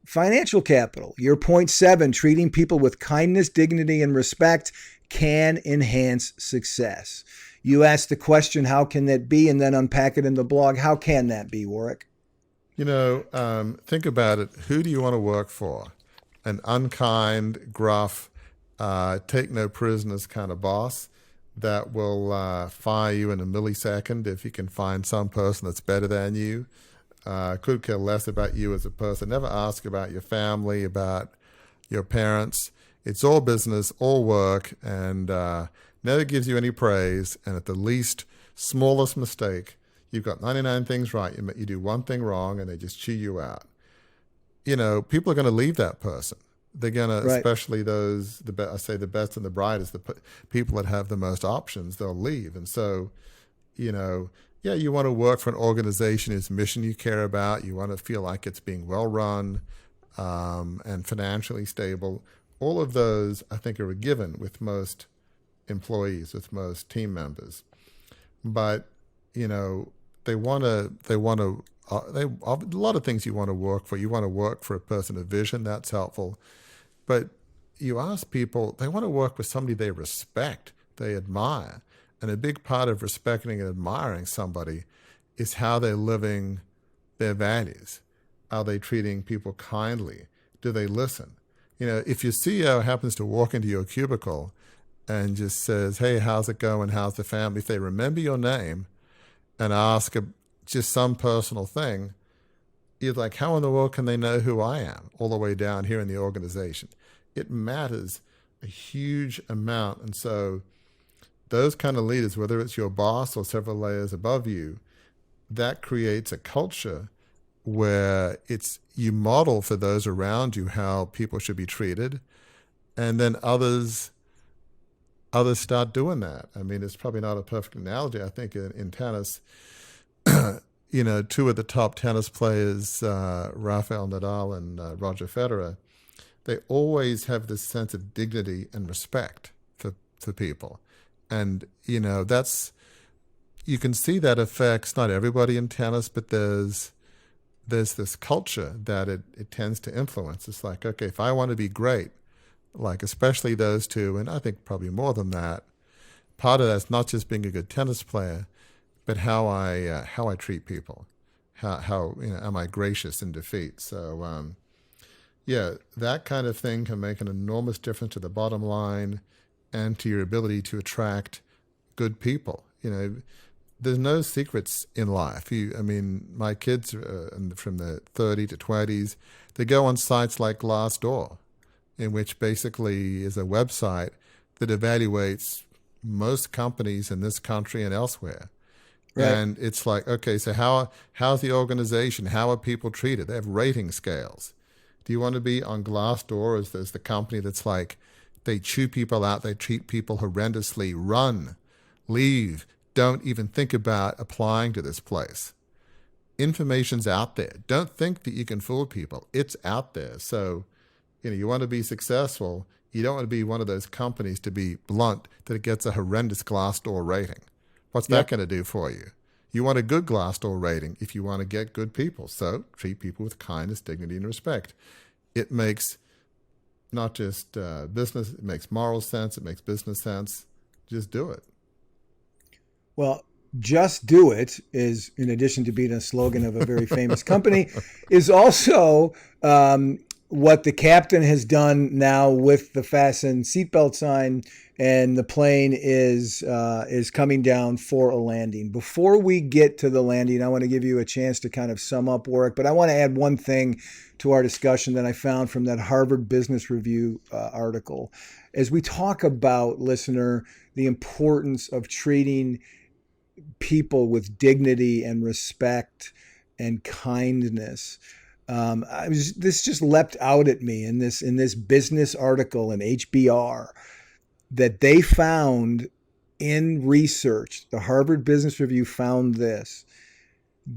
financial capital. Your point 7, treating people with kindness, dignity, and respect can enhance success. You asked the question, how can that be? And then unpack it in the blog. How can that be, Warwick? Think about it. Who do you want to work for? An unkind, gruff, take no prisoners kind of boss that will fire you in a millisecond if you can find some person that's better than you. Could care less about you as a person. Never ask about your family, about your parents. It's all business, all work, and never gives you any praise. And at the least smallest mistake, you've got 99 things right. You do one thing wrong, and they just chew you out. People are going to leave that person. They're going to, especially those, I say the best and the brightest, the people that have the most options, they'll leave. And so, you want to work for an organization whose mission you care about. You want to feel like it's being well run and financially stable. all of those, I think, are a given with most employees, with most team members. But, you know, a lot of things you want to work for. You want to work for a person of vision, that's helpful. But you ask people, they want to work with somebody they respect, they admire. And a big part of respecting and admiring somebody is how they're living their values. Are they treating people kindly? Do they listen? You know, if your CEO happens to walk into your cubicle and just says, hey, how's it going? How's the family? If they remember your name and ask just some personal thing, you're like, how in the world can they know who I am all the way down here in the organization? It matters a huge amount. And so those kind of leaders, whether it's your boss or several layers above you, that creates a culture where you model for those around you how people should be treated, and then others start doing that. I mean, it's probably not a perfect analogy. I think in tennis, you know, two of the top tennis players, Rafael Nadal and Roger Federer, they always have this sense of dignity and respect for people. And, you know, you can see that affects not everybody in tennis, but there's this culture that it tends to influence. It's like, okay, if I want to be great, like especially those two, and I think probably more than that, part of that's not just being a good tennis player, but how I treat people, how you know, am I gracious in defeat? So yeah, that kind of thing can make an enormous difference to the bottom line and to your ability to attract good people. You know, there's no secrets in life. I mean, my kids from the 30 to 20s, they go on sites like Glassdoor, in which basically is a website that evaluates most companies in this country and elsewhere. Right. And it's like, okay, so how's the organization? How are people treated? They have rating scales. Do you want to be on Glassdoor as the company that's like, they chew people out, they treat people horrendously, run, leave, don't even think about applying to this place? Information's out there. Don't think that you can fool people. It's out there. So, you know, you want to be successful. You don't want to be one of those companies, to be blunt, that gets a horrendous Glassdoor rating. What's that going to do for you? You want a good Glassdoor rating if you want to get good people. So treat people with kindness, dignity, and respect. It makes not just business, it makes moral sense, it makes business sense. Just do it. Well, just do it is, in addition to being a slogan of a very famous company, is also what the captain has done now with the fasten seatbelt sign, and the plane is coming down for a landing. Before we get to the landing, I want to give you a chance to kind of sum up work, but I want to add one thing to our discussion that I found from that Harvard Business Review article. As we talk about, listener, the importance of treating people with dignity and respect and kindness. This just leapt out at me in this business article in HBR, that they found in research, the Harvard Business Review found this: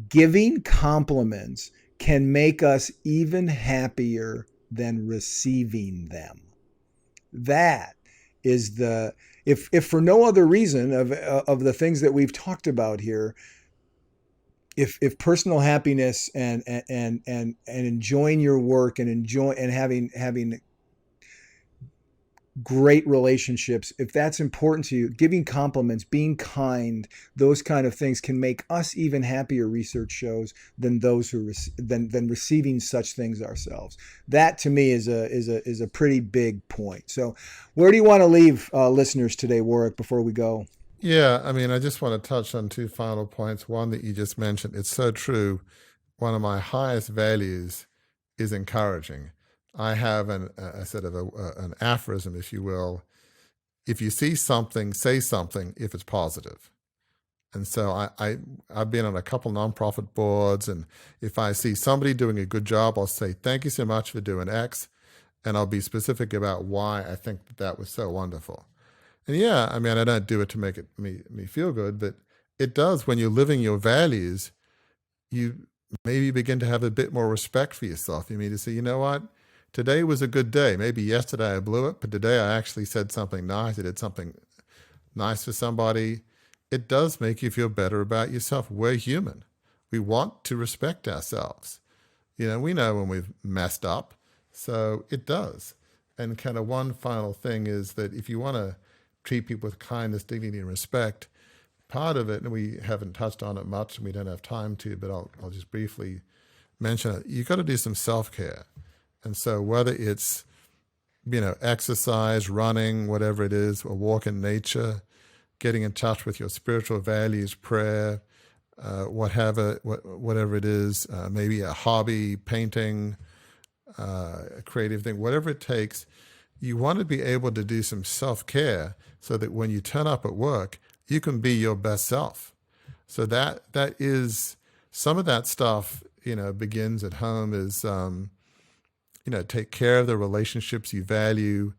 giving compliments can make us even happier than receiving them. That is if for no other reason of the things that we've talked about here, if personal happiness and enjoying your work and having great relationships, if that's important to you, giving compliments, being kind, those kind of things can make us even happier, research shows, than those who than receiving such things ourselves. That to me is a pretty big point. So where do you want to leave listeners today, Warwick, before we go? Yeah, I mean, I just want to touch on two final points. One that you just mentioned, it's so true. One of my highest values is encouraging. I have an aphorism, if you will. If you see something, say something if it's positive. And so I've been on a couple nonprofit boards, and if I see somebody doing a good job, I'll say, thank you so much for doing X, and I'll be specific about why I think that was so wonderful. And yeah, I mean, I don't do it to make me feel good, but it does. When you're living your values, you maybe begin to have a bit more respect for yourself. You mean to say, you know what? today was a good day. Maybe yesterday I blew it, but today I actually said something nice. I did something nice for somebody. It does make you feel better about yourself. We're human. We want to respect ourselves. We know when we've messed up, so it does. And kind of one final thing is that if you want to treat people with kindness, dignity, and respect, part of it, and we haven't touched on it much and we don't have time to, but I'll just briefly mention it. You've got to do some self-care. And so whether it's, exercise, running, whatever it is, a walk in nature, getting in touch with your spiritual values, prayer, whatever it is, maybe a hobby, painting, a creative thing, whatever it takes, you want to be able to do some self-care so that when you turn up at work, you can be your best self. So that is some of that stuff, begins at home is, take care of the relationships you value,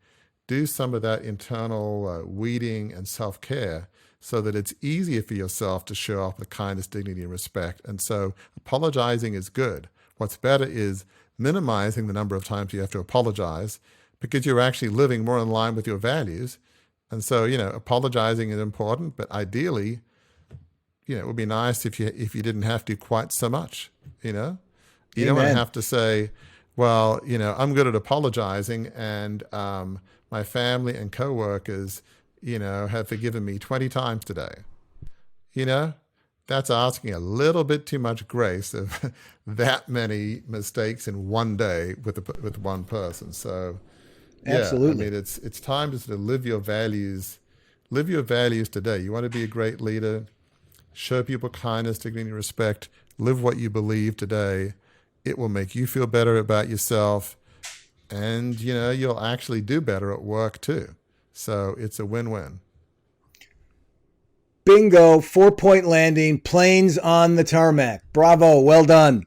do some of that internal weeding and self-care so that it's easier for yourself to show up with kindness, dignity, and respect. And so apologizing is good. What's better is minimizing the number of times you have to apologize because you're actually living more in line with your values. And so, apologizing is important, but ideally, it would be nice if you didn't have to quite so much, You don't want to have to say, well, I'm good at apologizing and my family and coworkers, have forgiven me 20 times today. That's asking a little bit too much grace of that many mistakes in one day with one person. So, yeah, Absolutely. I mean, it's time to sort of live your values today. You want to be a great leader, show people kindness, dignity, and respect, live what you believe today. It will make you feel better about yourself, and you'll actually do better at work too. So it's a win-win. Bingo, 4-point landing, planes on the tarmac. Bravo, well done.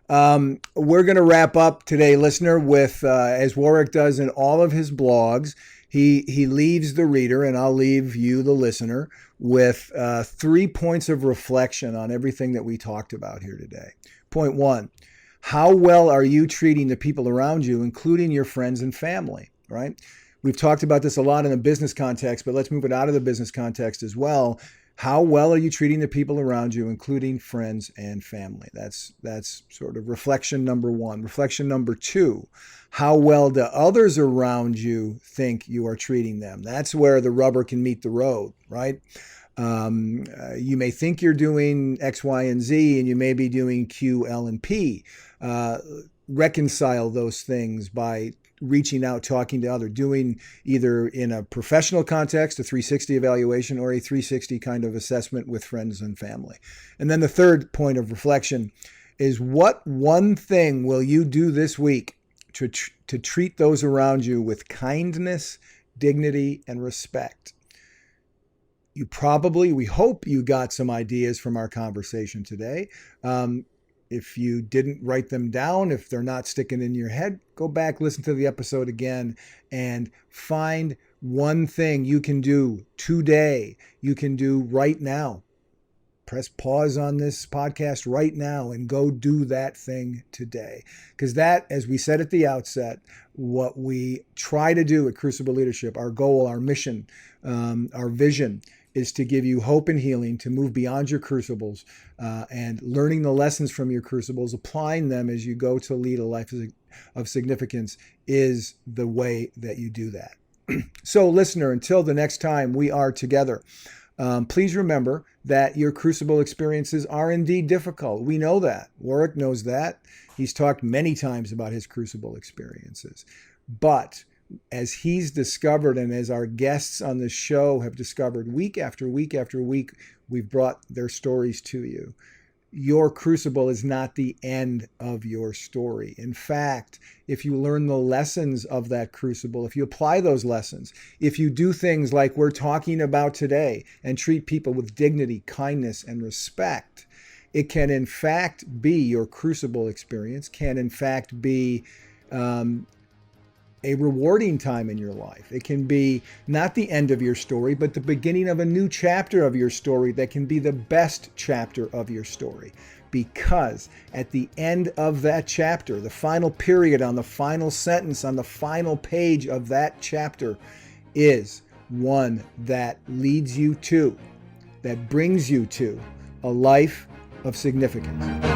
We're going to wrap up today, listener, with, as Warwick does in all of his blogs, he leaves the reader, and I'll leave you, the listener, with 3 points of reflection on everything that we talked about here today. Point 1, how well are you treating the people around you, including your friends and family, right? We've talked about this a lot in the business context, but let's move it out of the business context as well. How well are you treating the people around you, including friends and family? That's sort of reflection number 1. Reflection number 2, how well do others around you think you are treating them? That's where the rubber can meet the road, right? You may think you're doing X, Y, and Z, and you may be doing Q, L, and P. Reconcile those things by reaching out, talking to others, doing either in a professional context, a 360 evaluation, or a 360 kind of assessment with friends and family. And then the third point of reflection is, what one thing will you do this week to treat those around you with kindness, dignity, and respect? We hope you got some ideas from our conversation today. If you didn't write them down, if they're not sticking in your head, go back, listen to the episode again, and find one thing you can do today, you can do right now. Press pause on this podcast right now and go do that thing today. Because that, as we said at the outset, what we try to do at Crucible Leadership, our goal, our mission, our vision, is to give you hope and healing, to move beyond your crucibles, and learning the lessons from your crucibles, applying them as you go to lead a life of significance is the way that you do that. So, listener, until the next time we are together, please remember that your crucible experiences are indeed difficult. We know that. Warwick knows that. He's talked many times about his crucible experiences. But as he's discovered, and as our guests on the show have discovered, week after week after week, we've brought their stories to you. Your crucible is not the end of your story. In fact, if you learn the lessons of that crucible, if you apply those lessons, if you do things like we're talking about today and treat people with dignity, kindness, and respect, it can in fact be your crucible experience, can in fact be a rewarding time in your life. It can be not the end of your story, but the beginning of a new chapter of your story that can be the best chapter of your story. because at the end of that chapter, the final period on the final sentence on the final page of that chapter is one that leads you to, that brings you to a life of significance.